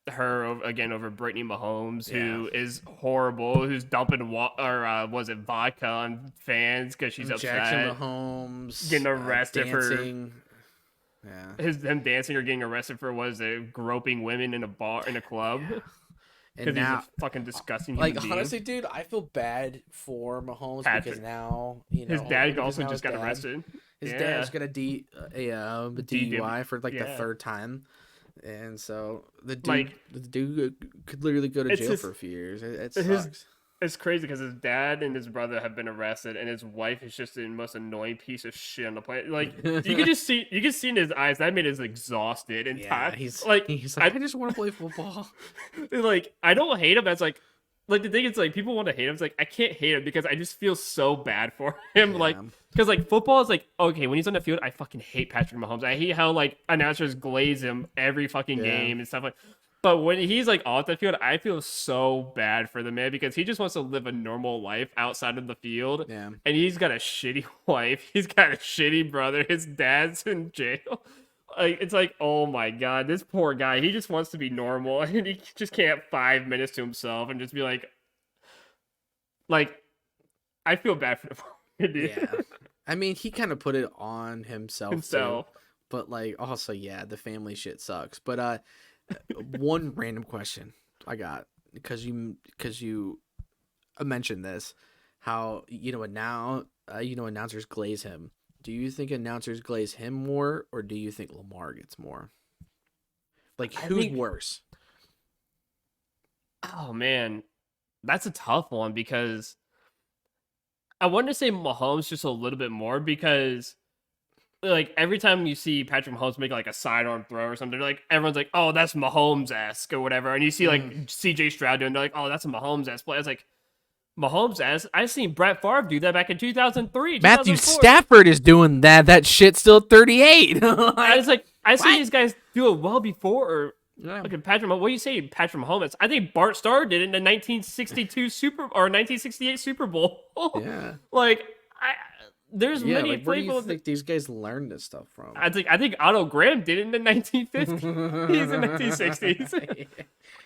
her over Brittany Mahomes, who is horrible, who's dumping was it vodka on fans because she's Jackson upset. Mahomes Getting arrested for- dancing. Yeah. Him dancing or getting arrested for groping women in a club And because he's now, a fucking disgusting like human being. honestly, dude, I feel bad for Mahomes because Patrick. now His dad because also now just his got dad- arrested. His Yeah. dad's got a DUI for like the Yeah. third time, and so the Like- dude could literally go to It's jail his- for a few years. It his- sucks. It's crazy because his dad and his brother have been arrested, and his wife is just the most annoying piece of shit on the planet. Like you can see in his eyes that man is exhausted and Yeah, tired. he's like I just want to play football. like I don't hate him. That's like the thing is like people want to hate him. It's like I can't hate him because I just feel so bad for him. Like Yeah. because like football is like okay when he's on the field, I fucking hate Patrick Mahomes. I hate how like announcers glaze him every fucking Yeah. game and stuff like. But when he's like off the field, I feel so bad for the man because he just wants to live a normal life outside of the field. Yeah. And he's got a shitty wife. He's got a shitty brother. His dad's in jail. Like it's like, oh my god, this poor guy. He just wants to be normal, and he just can't have 5 minutes to himself and just be like, I feel bad for the dude. Yeah. I mean, he kind of put it on himself. Himself. Too, but like also, yeah, the family shit sucks. But one random question I got because you mentioned this, how announcers glaze him. Do you think announcers glaze him more, or do you think Lamar gets more? Like I who's think- worse? Oh man, that's a tough one because I want to say Mahomes just a little bit more because like every time you see Patrick Mahomes make like a sidearm throw or something, like everyone's like, "Oh, that's Mahomes-esque" or whatever, and you see like C.J. Stroud doing, they're like, "Oh, that's a Mahomes-esque play." I was like, Mahomes-esque. I seen Brett Favre do that back in 2003. Matthew 2004. Stafford is doing that. That shit's still 38. I was like, I seen What? these guys do it well before. Or Yeah. okay, Patrick. What do you say, Patrick Mahomes? I think Bart Starr did it in the 1962 1968 Super Bowl. Yeah. Like there's Yeah, many like where do you people. think these guys learned this stuff from? I think Otto Graham did it in the 1950s. He's in 1960s.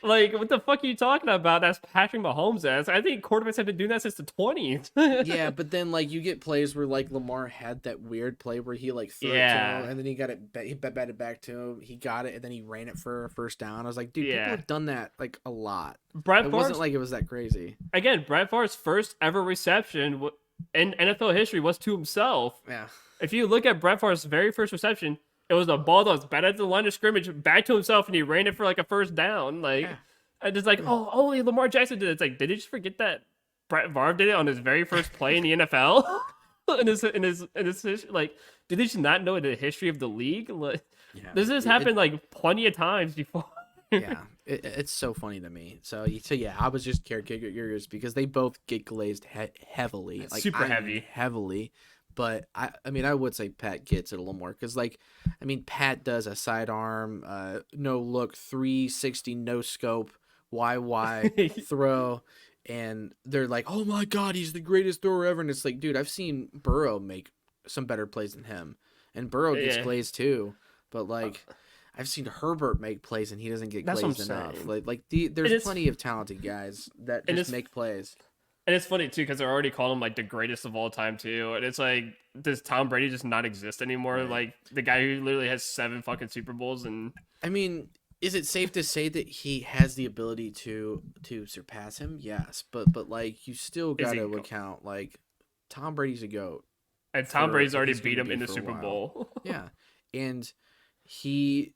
Like, what the fuck are you talking about? That's Patrick Mahomes. I think quarterbacks have been doing that since the 20s. Yeah, but then like you get plays where like Lamar had that weird play where he like threw it to him Yeah. and then he got it, he batted back to him. He got it and then he ran it for a first down. I was like, dude, people Yeah. have done that like a lot. Brett It wasn't Favre's like it was that crazy. again. Brett Favre's first ever reception in NFL history was to himself. Yeah, If you look at Brett Favre's very first reception, it was a ball that was batted at the line of scrimmage back to himself, and he ran it for like a first down. Like, yeah. and it's like, oh, only Lamar Jackson did it. It's like, did you just forget that Brett Favre did it on his very first play in the NFL? Like, did they just not know the history of the league? Like, Yeah. this has happened like plenty of times before. Yeah, it's so funny to me. So yeah, I was just curious because they both get glazed heavily, like Super I mean, heavy. heavily. But I mean, I would say Pat gets it a little more because, like, I mean, Pat does a sidearm, no look, 360 no scope, YY throw, and they're like, oh my god, he's the greatest thrower ever, and it's like, dude, I've seen Burrow make some better plays than him, and Burrow gets Yeah. glazed too, but like. I've seen Herbert make plays and he doesn't get That's what I'm glazed enough. saying. There's it's- plenty of talented guys that and just it's- make plays. And it's funny too because they're already calling him like the greatest of all time too. And it's like, does Tom Brady just not exist anymore? Right. Like the guy who literally has 7 fucking Super Bowls and I mean, is it safe to say that he has the ability to surpass him? Yes, but like you still Is got he to go- account like Tom Brady's a goat. Tom For- Brady's already he's gonna beat him be in the for a Super while. Bowl. Yeah, and he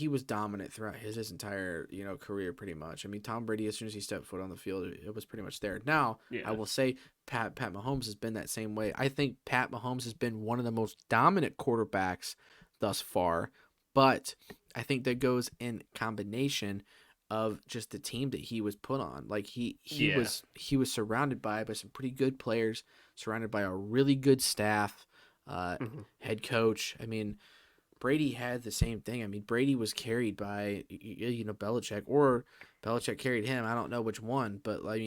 was dominant throughout his entire career pretty much. I mean, Tom Brady, as soon as he stepped foot on the field, it was pretty much there. Now Yeah. I will say Pat Mahomes has been that same way. I think Pat Mahomes has been one of the most dominant quarterbacks thus far, but I think that goes in combination of just the team that he was put on. Like he Yeah. was surrounded by some pretty good players, surrounded by a really good staff, Mhm. head coach. I mean, Brady had the same thing. I mean, Brady was carried by Belichick, or Belichick carried him. I don't know which one, but like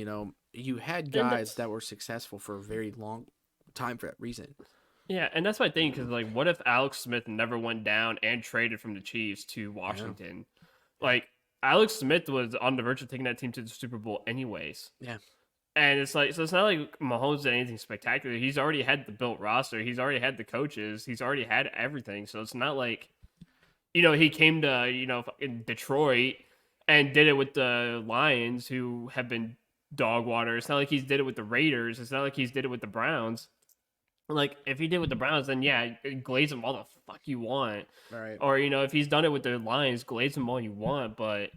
you had guys that were successful for a very long time for that reason. Yeah, and that's my thing because like, what if Alex Smith never went down and traded from the Chiefs to Washington? Like, Alex Smith was on the verge of taking that team to the Super Bowl anyways. Yeah. And it's like, so it's not like Mahomes did anything spectacular. He's already had the built roster. He's already had the coaches. He's already had everything. So it's not like, he came to, fucking Detroit and did it with the Lions, who have been dog water. It's not like he's did it with the Raiders. It's not like he's did it with the Browns. Like, if he did with the Browns, then yeah, glaze him all the fuck you want. All right. Or, if he's done it with the Lions, glaze him all you want. But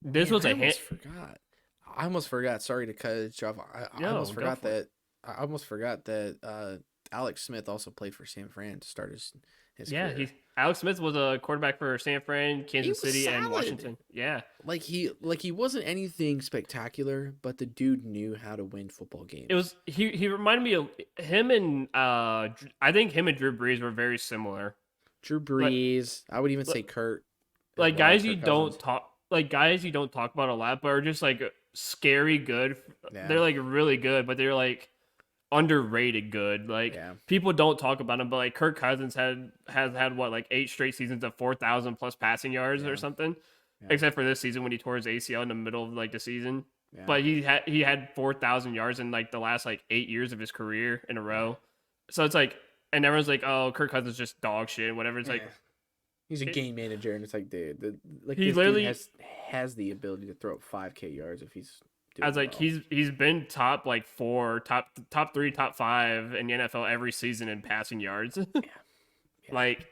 this Man, was I a almost hit. forgot. I almost forgot. Sorry to cut you off. I No, almost go forgot for it. that. I almost forgot that Alex Smith also played for San Fran to start his Yeah, career. Alex Smith was a quarterback for San Fran, Kansas was City, and solid. Washington. Yeah. He wasn't anything spectacular, but the dude knew how to win football games. It was he reminded me of him and I think him and Drew Brees were very similar. Drew Brees. I would even like- say Kurt. Like as well, guys Kirk you Cousins. don't talk about a lot, but are just like scary good. Yeah. They're like really good, but they're like underrated good. Like Yeah. people don't talk about him, but like Kirk Cousins has had what, like 8 straight seasons of 4,000 plus passing yards Yeah. or something. Yeah. Except for this season when he tore his ACL in the middle of like the season. Yeah. But he had 4,000 yards in like the last like 8 years of his career in a row. So it's like, and everyone's like, "Oh, Kirk Cousins is just dog shit," whatever. It's like, Yeah. He's a game manager, and it's like, dude, He this literally- dude has the ability to throw up 5K yards if he's. Doing I was like, well. he's been top like 4, top 3, top 5 in the NFL every season in passing yards. Like,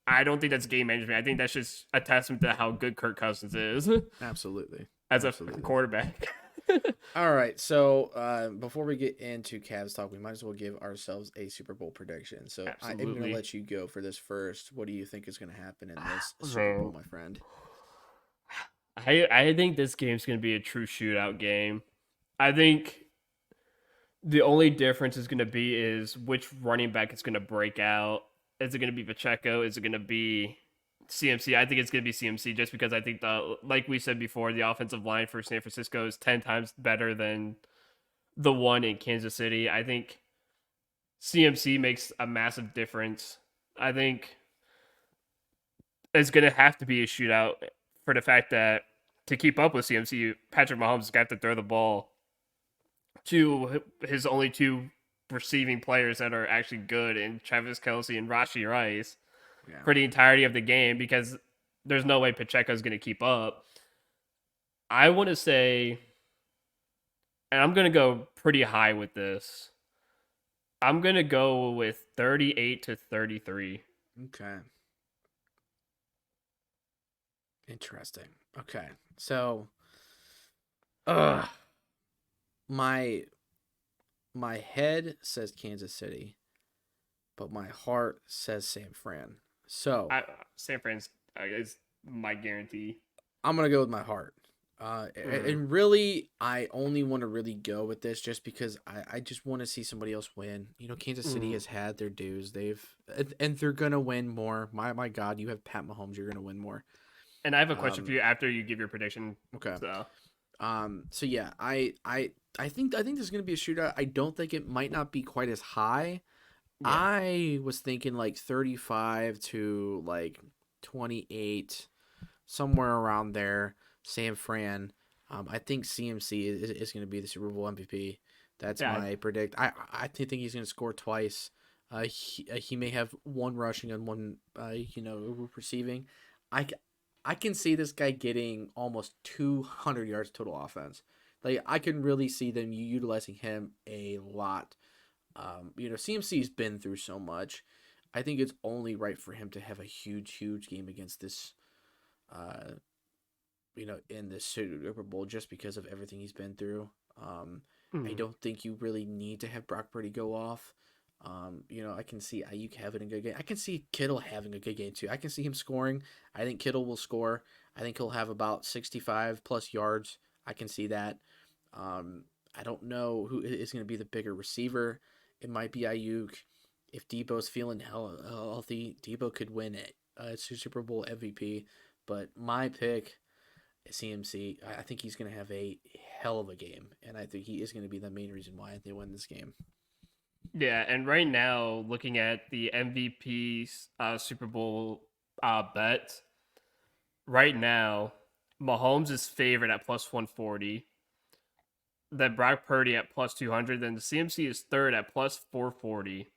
I don't think that's game management. I think that's just a testament to how good Kirk Cousins is Absolutely. as Absolutely. a quarterback. All right, so before we get into Cavs talk, we might as well give ourselves a Super Bowl prediction. So I'm going Absolutely. to let you go for this first. What do you think is going to happen in this Super Bowl, my friend? I think this game's going to be a true shootout game. I think the only difference is going to be is which running back is going to break out. Is it going to be Pacheco? Is it going to be CMC? I think it's going to be CMC just because I think like we said before, the offensive line for San Francisco is 10 times better than the one in Kansas City. I think CMC makes a massive difference. I think it's going to have to be a shootout for the fact that to keep up with CMC, Patrick Mahomes is going to have to throw the ball to his only two receiving players that are actually good in Travis Kelce and Rashee Rice for the entirety of the game because there's no way Pacheco's going to keep up. I want to say, and I'm going to go pretty high with this. I'm going to go with 38-33. Okay. Interesting. Okay. So, my head says Kansas City, but my heart says San Fran. So, San Fran's is my guarantee. I'm going to go with my heart. And really, I only want to really go with this just because I just want to see somebody else win. You know, Kansas City has had their dues. And they're going to win more. My God, you have Pat Mahomes. You're going to win more. And I have a question for you after you give your prediction. Okay. So yeah, I think there's gonna be a shootout. I don't think it might not be quite as high. Yeah. I was thinking like 35 to like 28, somewhere around there. San Fran. I think CMC is going to be the Super Bowl MVP. That's my predict. I think he's going to score twice. He may have one rushing and one receiving. I can see this guy getting almost 200 yards total offense. Like I can really see them utilizing him a lot. CMC's been through so much. I think it's only right for him to have a huge game against this, in this Super Bowl just because of everything he's been through. I don't think you really need to have Brock Purdy go off. I can see Ayuk having a good game. I can see Kittle having a good game too. I can see him scoring. I think Kittle will score. I think he'll have about 65 plus yards. I can see that. I don't know who is going to be the bigger receiver. It might be Ayuk. If Debo's feeling healthy, Debo could win it. It's a Super Bowl MVP. But my pick is CMC. I think he's going to have a hell of a game. And I think he is going to be the main reason why they win this game. Yeah, and right now, looking at the MVP Super Bowl bet, right now, Mahomes is favored at plus 140. Then Brock Purdy at plus 200. Then the CMC is third at plus 440.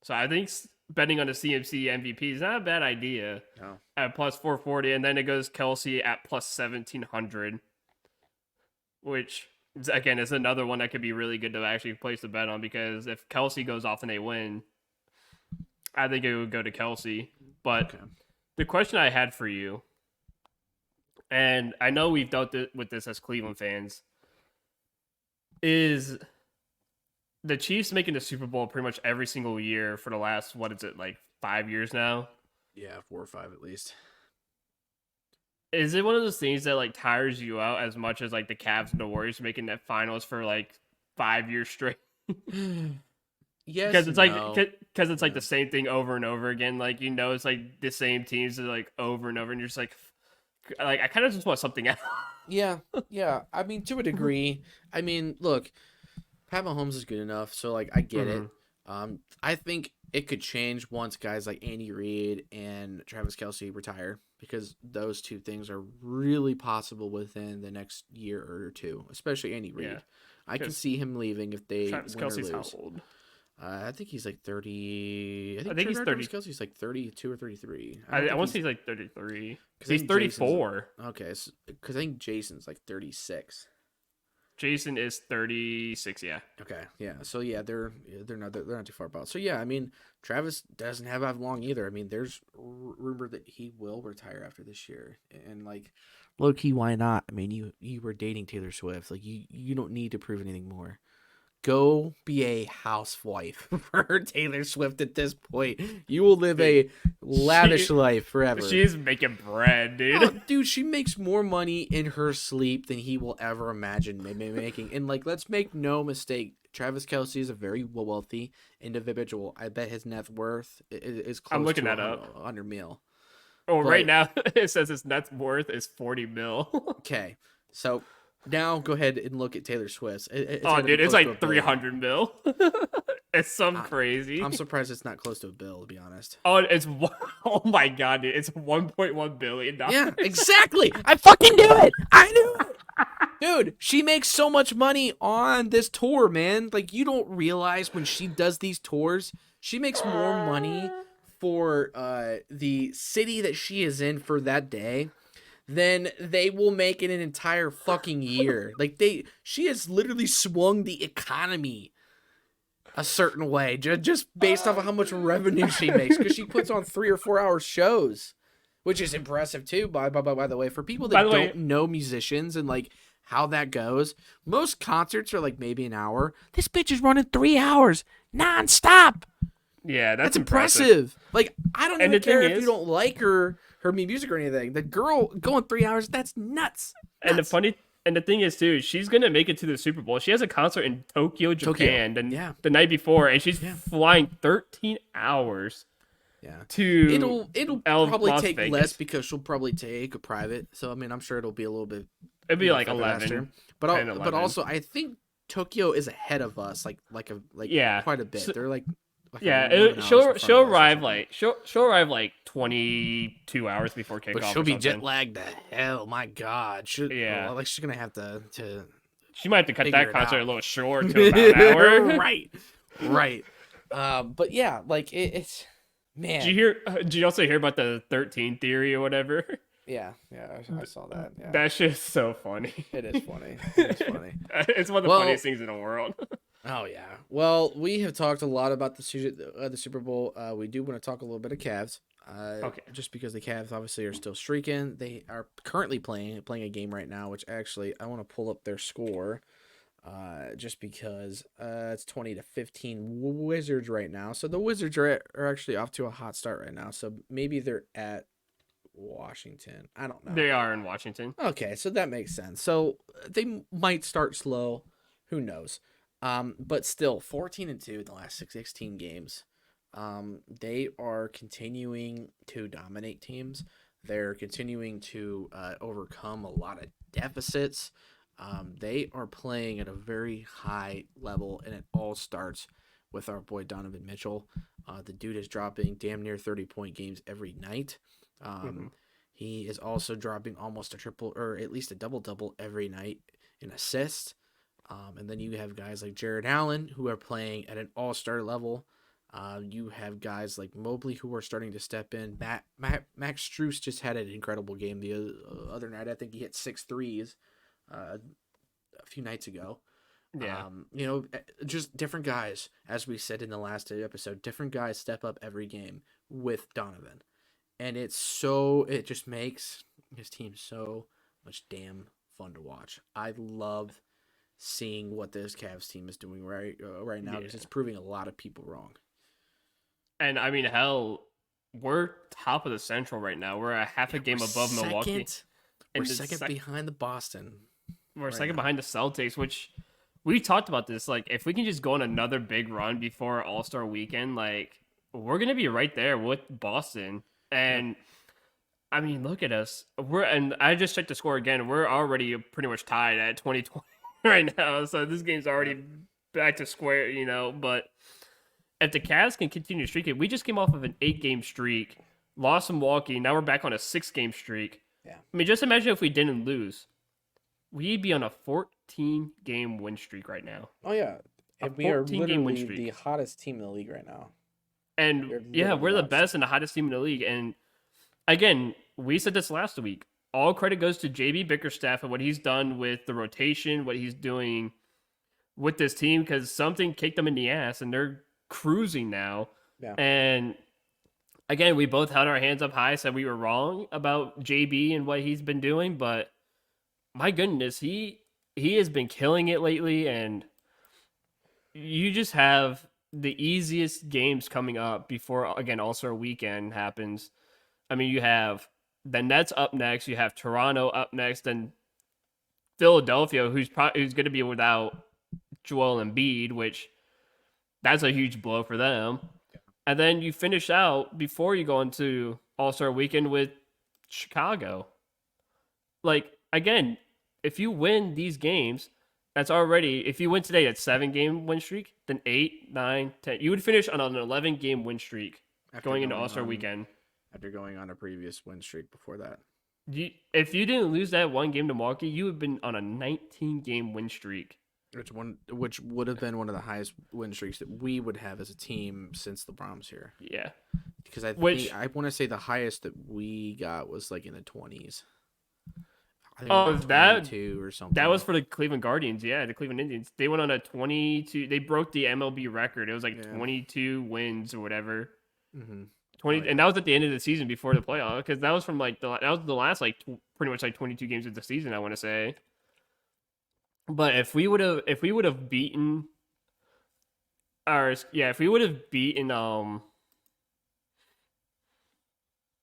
So I think betting on the CMC MVP is not a bad idea. No. At plus 440. And then it goes Kelce at plus 1700, which... Again, it's another one that could be really good to actually place the bet on because if Kelce goes off and they win, I think it would go to Kelce. But The question I had for you, and I know we've dealt with this as Cleveland fans, is the Chiefs making the Super Bowl pretty much every single year for the last, 5 years now? Yeah, 4 or 5 at least. Is it one of those things that tires you out as much as the Cavs and the Warriors making that finals for 5 years straight? Yes, because it's the same thing over and over again. It's the same teams over and over, and you're just I kind of just want something else. Yeah. I mean, to a degree. I mean, look, Pat Mahomes is good enough, so I get it. I think it could change once guys like Andy Reid and Travis Kelce retire, because those two things are really possible within the next year or two, especially Andy Reid. Yeah, I can see him leaving if they Travis win Kelce's or lose. How old? I think he's 30. I think he's 30. Travis Kelce's 32 or 33. I want to say he's 33. He's 34. Okay, because I think Jason's 36. Jason is 36, yeah. Okay, yeah. So yeah, they're not too far apart. So yeah, I mean, Travis doesn't have long either. I mean, there's rumor that he will retire after this year, and low key, why not? I mean, you were dating Taylor Swift. You don't need to prove anything more. Go be a housewife for Taylor Swift at this point. You will live a lavish life forever. She's making bread, dude. Oh, dude, she makes more money in her sleep than he will ever imagine making. And let's make no mistake, Travis Kelce is a very wealthy individual. I bet his net worth is close I'm looking to that up. 100 mil. Oh, right now it says his net worth is 40 mil. Okay, so now go ahead and look at Taylor Swift's. Dude, it's 300 mil. It's some I, crazy. I'm surprised it's not close to a bill, to be honest. Oh, oh my god, dude. It's $1.1 billion. Yeah, exactly. I fucking knew it. I knew it. Dude, she makes so much money on this tour, man. Like, you don't realize when she does these tours, she makes more money for the city that she is in for that day than they will make in an entire fucking year. Like, she has literally swung the economy a certain way just based off of how much revenue she makes, because she puts on 3 or 4 hour shows, which is impressive too. By the way, for people that don't know musicians and like how that goes, most concerts are like maybe an hour. This bitch is running 3 hours nonstop. Yeah, that's impressive. Like, I don't even care if is, you don't like her music or anything. The girl going 3 hours, that's nuts. And the thing is too, she's gonna make it to the Super Bowl. She has a concert in Tokyo, Japan, the night before, and she's flying 13 hours. Yeah, to it'll probably Las take Vegas. less because she'll probably take a private. So I mean, I'm sure it'll be a little bit. It'd be like 11, but also I think Tokyo is ahead of us, like quite a bit. They're like she'll arrive like 22 hours before kickoff. But she'll be jet lagged to hell. My God, she's gonna have to. She might have to cut that concert a little short to about an hour. right. But yeah, like it's. Man, did you also hear about the 13 theory or whatever? Yeah, I saw that. Yeah. That shit's so funny. It is funny. It's one of the funniest things in the world. Oh yeah. Well, we have talked a lot about the Super Bowl. We do want to talk a little bit of Cavs. Okay. Just because the Cavs obviously are still streaking. They are currently playing a game right now, which actually I want to pull up their score. Just because it's 20-15 Wizards right now. So the Wizards are actually off to a hot start right now. So maybe they're at Washington. I don't know. They are in Washington. Okay, so that makes sense. So they might start slow. Who knows? But still, 14-2 in the last 16 games. They are continuing to dominate teams. They're continuing to overcome a lot of deficits. They are playing at a very high level, and it all starts with our boy Donovan Mitchell. The dude is dropping damn near 30-point games every night. He is also dropping almost a triple or at least a double-double every night in assists. And then you have guys like Jared Allen who are playing at an all-star level. You have guys like Mobley who are starting to step in. Max Strus just had an incredible game the other night. I think he hit 6 threes. A few nights ago. Yeah. Just different guys, as we said in the last episode, different guys step up every game with Donovan. And it just makes his team so much damn fun to watch. I love seeing what this Cavs team is doing right now because it's proving a lot of people wrong. And I mean, hell, we're top of the Central right now. We're a half a game above Milwaukee. We're second behind the Boston. We're second behind the Celtics, which we talked about this. Like, if we can just go on another big run before All-Star Weekend, like, we're going to be right there with Boston. And, I mean, look at us. And I just checked the score again. We're already pretty much tied at 2020 right now. So this game's already back to square, But if the Cavs can continue streaking, we just came off of an 8-game streak, lost to Milwaukee. Now we're back on a 6-game streak. Yeah. I mean, just imagine if we didn't lose. We'd be on a 14-game win streak right now. Oh, yeah. And we are literally the hottest team in the league right now. And, we're the best and the hottest team in the league. And, again, we said this last week. All credit goes to JB Bickerstaff and what he's done with the rotation, what he's doing with this team, because something kicked them in the ass, and they're cruising now. Yeah. And, again, we both held our hands up high, said we were wrong about JB and what he's been doing, but my goodness, he has been killing it lately, and you just have the easiest games coming up before, again, All-Star Weekend happens. I mean, you have the Nets up next, you have Toronto up next, and Philadelphia, who's going to be without Joel Embiid, which that's a huge blow for them. And then you finish out before you go into All-Star Weekend with Chicago. Like, again, if you win these games, That's already, if you win today, that's 7-game win streak, then 8, 9, 10. You would finish on an 11-game win streak after going into All Star weekend. After going on a previous win streak before that. If you didn't lose that one game to Milwaukee, you would have been on a 19-game win streak. Which would have been one of the highest win streaks that we would have as a team since LeBron's here. Yeah. Because I want to say the highest that we got was like in the 20s. I think that 22 or something. That was for the Cleveland Guardians, yeah, the Cleveland Indians. They went on a 22. They broke the MLB record. It was like 22 wins or whatever. Mm-hmm. 20, and that was at the end of the season before the playoff, because that was from like that was the last like pretty much like 22 games of the season, I want to say. But if we would have beaten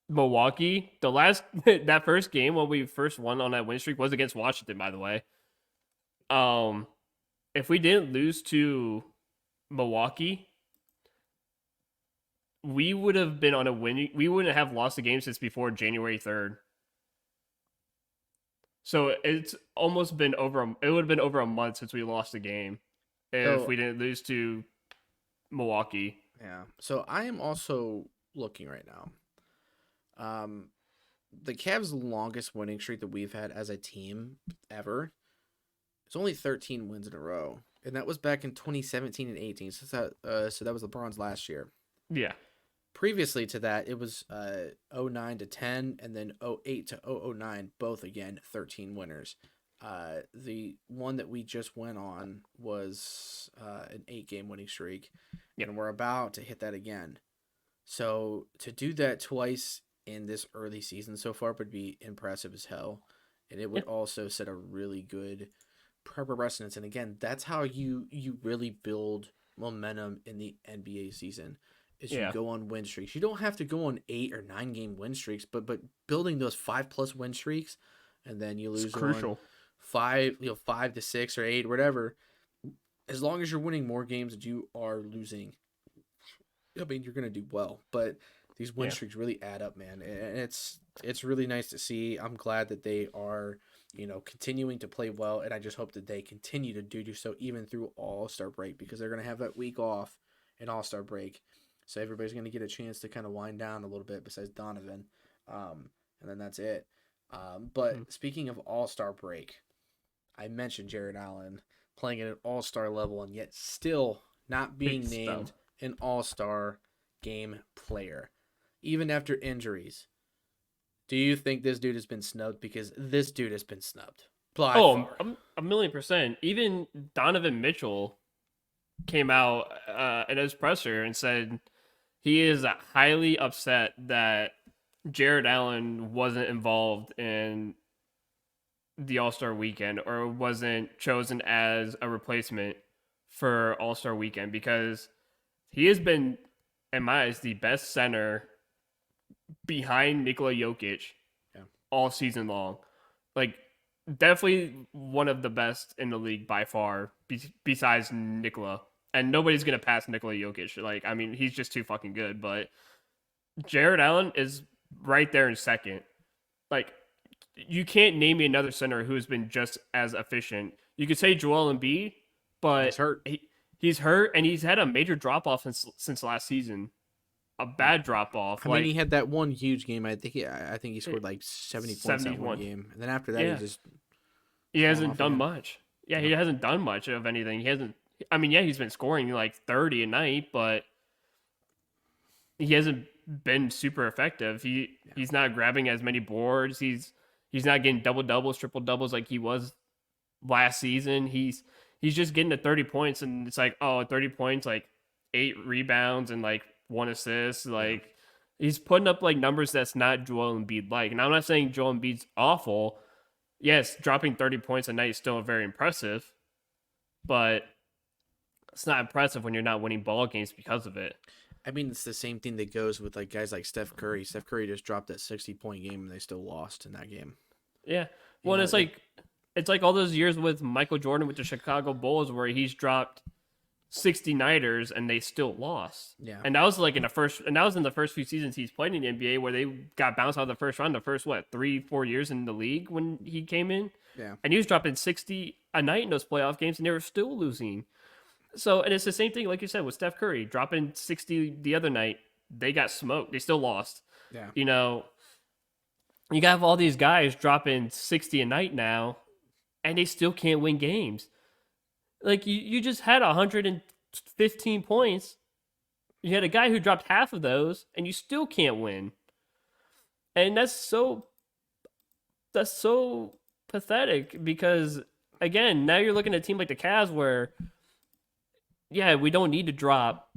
Milwaukee, the last that first game when we first won on that win streak was against Washington, by the way. If we didn't lose to Milwaukee, we would have been on a winning. We wouldn't have lost the game since before January 3rd. So it's almost been over. It would have been over a month since we lost the game if we didn't lose to Milwaukee. Yeah. So I am also looking right now. The Cavs' longest winning streak that we've had as a team ever. It's only 13 wins in a row, and that was back in 2017 and 18. So that was LeBron's last year. Yeah. Previously to that, it was 09 to 10, and then 08 to 009, both again 13 winners. The one that we just went on was an 8-game winning streak, and we're about to hit that again. So to do that twice in this early season so far would be impressive as hell, and it would also set a really good proper precedence. And again, that's how you really build momentum in the NBA season. Is you go on win streaks. You don't have to go on 8 or 9 game win streaks, but building those 5+ win streaks, and then you lose it's crucial. 5 to 6 or 8, whatever. As long as you're winning more games than you are losing, I mean, you're gonna do well. But these win streaks really add up, man, and it's really nice to see. I'm glad that they are, continuing to play well, and I just hope that they continue to do so even through All-Star break, because they're gonna have that week off in All-Star break. So everybody's going to get a chance to kind of wind down a little bit besides Donovan. And then that's it. But speaking of All-Star break, I mentioned Jared Allen playing at an All-Star level and yet still not being named an All-Star game player, even after injuries. Do you think this dude has been snubbed? Because this dude has been snubbed. By far. 1,000,000%. Even Donovan Mitchell came out at his presser and said he is highly upset that Jared Allen wasn't involved in the All-Star weekend or wasn't chosen as a replacement for All-Star weekend, because he has been, in my eyes, the best center behind Nikola Jokic all season long. Like, definitely one of the best in the league by far, besides Nikola. And nobody's going to pass Nikola Jokic. Like, I mean, he's just too fucking good. But Jared Allen is right there in second. Like, you can't name me another center who has been just as efficient. You could say Joel Embiid, but he's hurt. He's hurt, and he's had a major drop-off since last season. A bad drop-off. I mean, he had that one huge game. I think he scored like 70 points that one game. And then after that, he hasn't done much. Yeah, he hasn't done much of anything. He hasn't. I mean, he's been scoring like 30 a night, but he hasn't been super effective. He's not grabbing as many boards. He's not getting double-doubles, triple-doubles like he was last season. He's just getting to 30 points, and it's like, 30 points, like 8 rebounds and like 1 assist. Like, he's putting up like numbers that's not Joel Embiid like. And I'm not saying Joel Embiid's awful. Yes, dropping 30 points a night is still very impressive, but it's not impressive when you're not winning ball games because of it. I mean, it's the same thing that goes with like guys like Steph Curry. Steph Curry just dropped that 60-point game and they still lost in that game. Yeah. Well, it's like all those years with Michael Jordan with the Chicago Bulls where he's dropped 60 nighters and they still lost. Yeah. And that was in the first few seasons he's played in the NBA where they got bounced out of the first round the first 3-4 years in the league when he came in. Yeah. And he was dropping 60 a night in those playoff games, and they were still losing. So, and it's the same thing, like you said, with Steph Curry dropping 60 the other night. They got smoked. They still lost. Yeah. You know, you got all these guys dropping 60 a night now, and they still can't win games. Like, you just had 115 points. You had a guy who dropped half of those, and you still can't win. And that's so pathetic because, again, now you're looking at a team like the Cavs where, yeah, we don't need to drop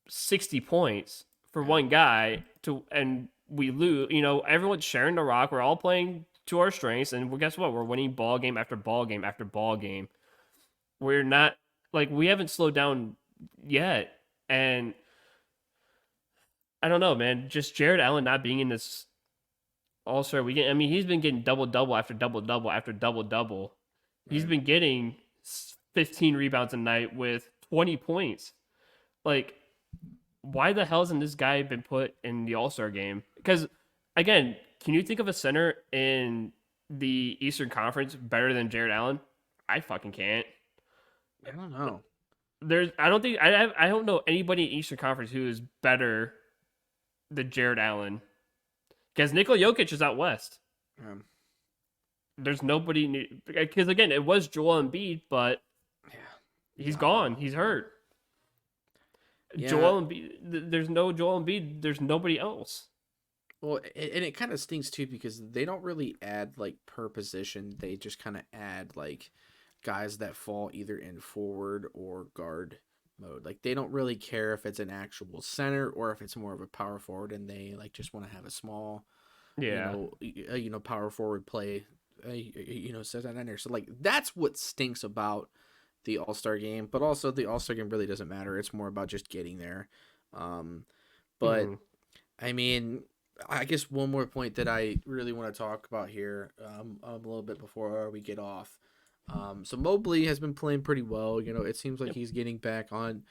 60 points for one guy and we lose. Everyone's sharing the rock. We're all playing to our strengths, and guess what? We're winning ball game after ball game after ball game. We're not like we haven't slowed down yet, and I don't know, man. Just Jared Allen not being in this All-Star weekend. I mean, he's been getting double double after double double after double double. He's been getting 15 rebounds a night with 20 points. Like, why the hell hasn't this guy been put in the All-Star game? Because, again, can you think of a center in the Eastern Conference better than Jared Allen? I fucking can't. I don't know. I don't know anybody in Eastern Conference who is better than Jared Allen. Because Nikola Jokic is out west. There's nobody because again it was Joel Embiid, but he's gone. He's hurt. Yeah. Joel Embiid. There's no Joel Embiid. There's nobody else. Well, and it kind of stinks too because they don't really add like per position. They just kind of add like guys that fall either in forward or guard mode. Like they don't really care if it's an actual center or if it's more of a power forward, and they like just want to have a small, power forward play. Set that in there. So like that's what stinks about the All-Star game, but also the All-Star game really doesn't matter. It's more about just getting there. I mean, I guess one more point that I really want to talk about here, a little bit before we get off. So Mobley has been playing pretty well. It seems like he's getting back on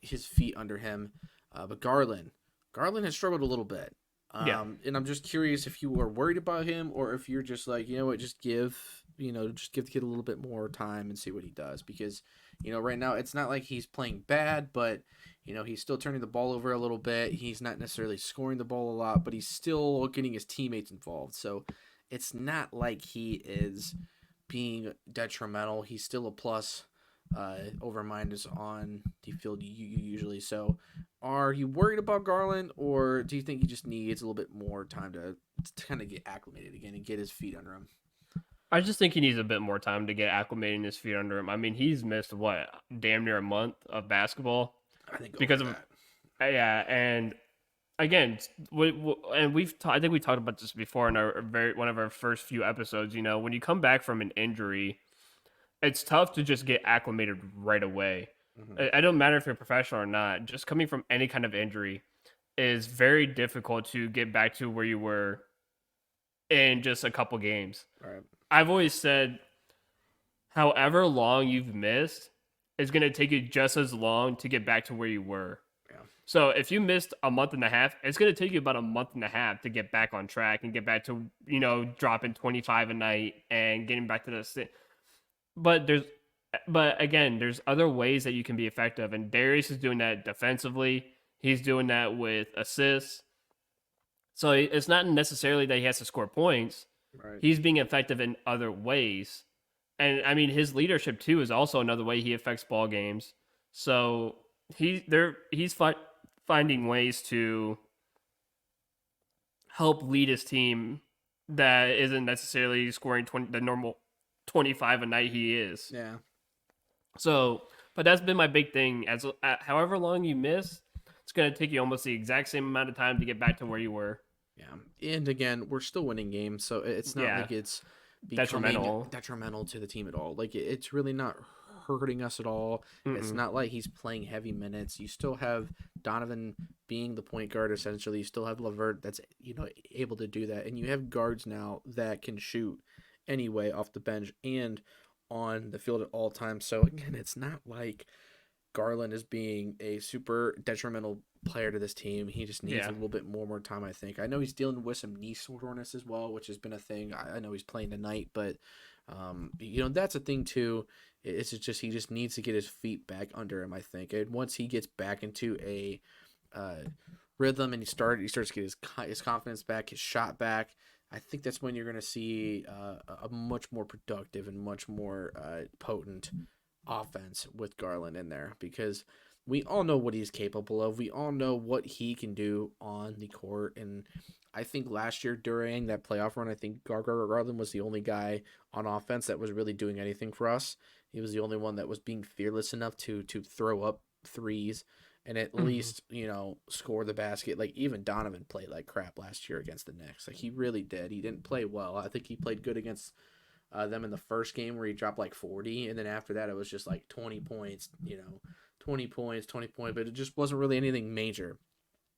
his feet under him. But Garland has struggled a little bit. And I'm just curious if you are worried about him or if you're just like, just give the kid a little bit more time and see what he does. Because, right now it's not like he's playing bad, but, he's still turning the ball over a little bit. He's not necessarily scoring the ball a lot, but he's still getting his teammates involved. So it's not like he is being detrimental. He's still a plus over minus on the field usually. So are you worried about Garland, or do you think he just needs a little bit more time to kind of get acclimated again and get his feet under him? I just think he needs a bit more time to get acclimating his feet under him. I mean, he's missed damn near a month of basketball. I think because of that. Yeah, and again, I think we talked about this before in one of our first few episodes. When you come back from an injury, it's tough to just get acclimated right away. It don't matter if you're a professional or not. Just coming from any kind of injury is very difficult to get back to where you were in just a couple games. Right. I've always said, however long you've missed, it's going to take you just as long to get back to where you were. Yeah. So if you missed a month and a half, it's going to take you about a month and a half to get back on track and get back to, dropping 25 a night and getting back to the. But again, there's other ways that you can be effective, and Darius is doing that defensively. He's doing that with assists. So it's not necessarily that he has to score points. Right. He's being effective in other ways. And I mean, his leadership too is also another way he affects ball games. So he's finding ways to help lead his team that isn't necessarily scoring the normal 25 a night he is. Yeah. So, but that's been my big thing. However long you miss, it's going to take you almost the exact same amount of time to get back to where you were. Yeah. And again, we're still winning games, so it's not like it's detrimental to the team at all. Like it's really not hurting us at all. It's not like he's playing heavy minutes. You still have Donovan being the point guard essentially. You still have LeVert that's able to do that, and you have guards now that can shoot anyway off the bench and on the field at all times. So again, it's not like Garland is being a super detrimental player to this team. He just needs a little bit more time, I think. I know he's dealing with some knee soreness as well, which has been a thing. I know he's playing tonight, but That's a thing too. It's just he just needs to get his feet back under him, I think. And once he gets back into a rhythm and he starts to get his confidence back, his shot back, I think that's when you're going to see a much more productive and much more potent offense with Garland in there, because we all know what he's capable of. We all know what he can do on the court. And I think last year during that playoff run, I think Garland was the only guy on offense that was really doing anything for us. He was the only one that was being fearless enough to throw up threes and at least, score the basket. Like, even Donovan played like crap last year against the Knicks. Like, he really did. He didn't play well. I think he played good against them in the first game where he dropped like 40. And then after that, it was just like 20 points, 20 points, but it just wasn't really anything major.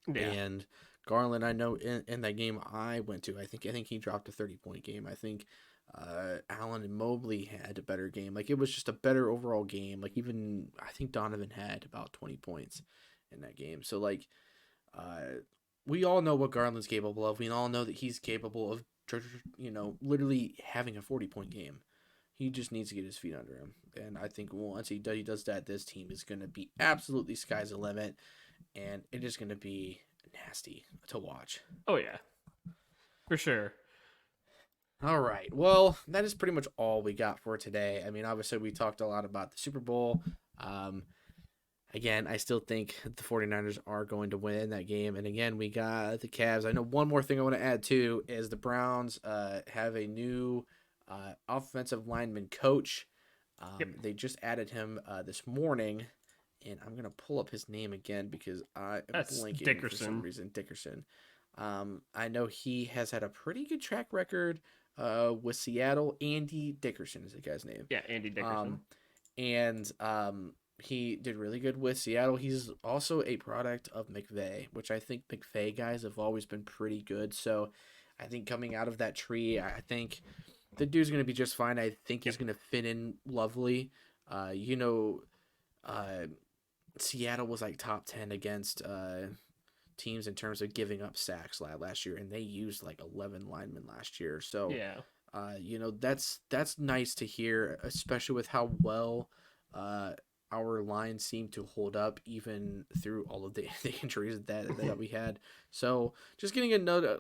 Yeah. And Garland, I know in that game I went to, I think he dropped a 30-point game. I think Allen and Mobley had a better game. Like, it was just a better overall game. Like, even I think Donovan had about 20 points in that game. So, like, we all know what Garland's capable of. We all know that he's capable of, literally having a 40-point game. He just needs to get his feet under him. And I think once he does that, this team is going to be absolutely sky's the limit. And it is going to be nasty to watch. Oh, yeah. For sure. All right. Well, that is pretty much all we got for today. I mean, obviously, we talked a lot about the Super Bowl. Again, I still think the 49ers are going to win that game. And again, we got the Cavs. I know one more thing I want to add, too, is the Browns have a new offensive lineman coach. They just added him this morning. And I'm going to pull up his name again because I am blanking Dickerson. For some reason. Dickerson. I know he has had a pretty good track record with Seattle. Andy Dickerson is the guy's name. Yeah, Andy Dickerson. He did really good with Seattle. He's also a product of McVay, which I think McVay guys have always been pretty good. So I think coming out of that tree, I think the dude's going to be just fine. I think he's going to fit in lovely. Seattle was like top 10 against teams in terms of giving up sacks last year, and they used like 11 linemen last year. So, that's nice to hear, especially with how well our line seemed to hold up even through all of the injuries that we had. So, just getting another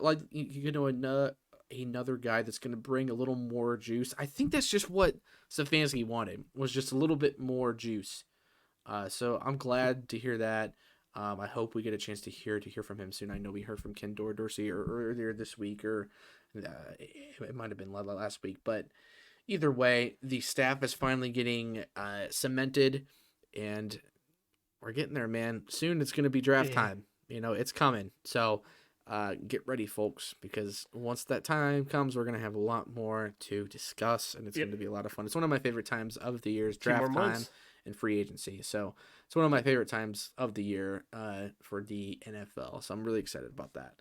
guy that's going to bring a little more juice. I think that's just what Stefanski wanted, was just a little bit more juice. So I'm glad to hear that. I hope we get a chance to hear from him soon. I know we heard from Ken Dorsey earlier this week, or it might have been last week. But either way, the staff is finally getting cemented, and we're getting there, man. Soon it's going to be draft time. It's coming. So get ready, folks, because once that time comes, we're going to have a lot more to discuss, and it's going to be a lot of fun. It's one of my favorite times of the year is draft time and free agency. So it's one of my favorite times of the year for the NFL. So I'm really excited about that.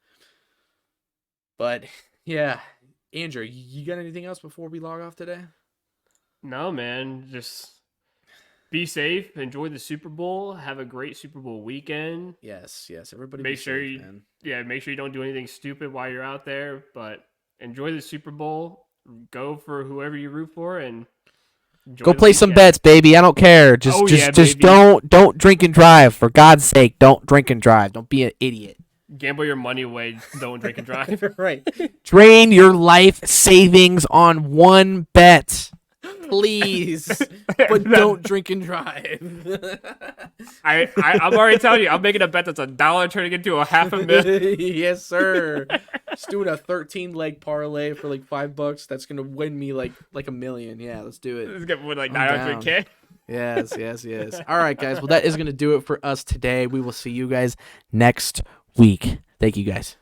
But yeah, Andrew, you got anything else before we log off today? No, man. Just be safe. Enjoy the Super Bowl. Have a great Super Bowl weekend. Yes. Everybody make sure you don't do anything stupid while you're out there, but enjoy the Super Bowl. Go for whoever you root for, and go play some bets, baby. I don't care. Just don't drink and drive. For God's sake, don't drink and drive. Don't be an idiot. Gamble your money away. Don't drink and drive. Right. Drain your life savings on one bet. Please. But don't drink and drive. I'm already telling you, I'm making a bet that's $1 turning into $500,000. Yes, sir. Just doing a 13-leg parlay for like $5. That's gonna win me like $1 million. Yeah, let's do it. Let's get with like $900K. Yes. All right, guys. Well, that is gonna do it for us today. We will see you guys next week. Thank you, guys.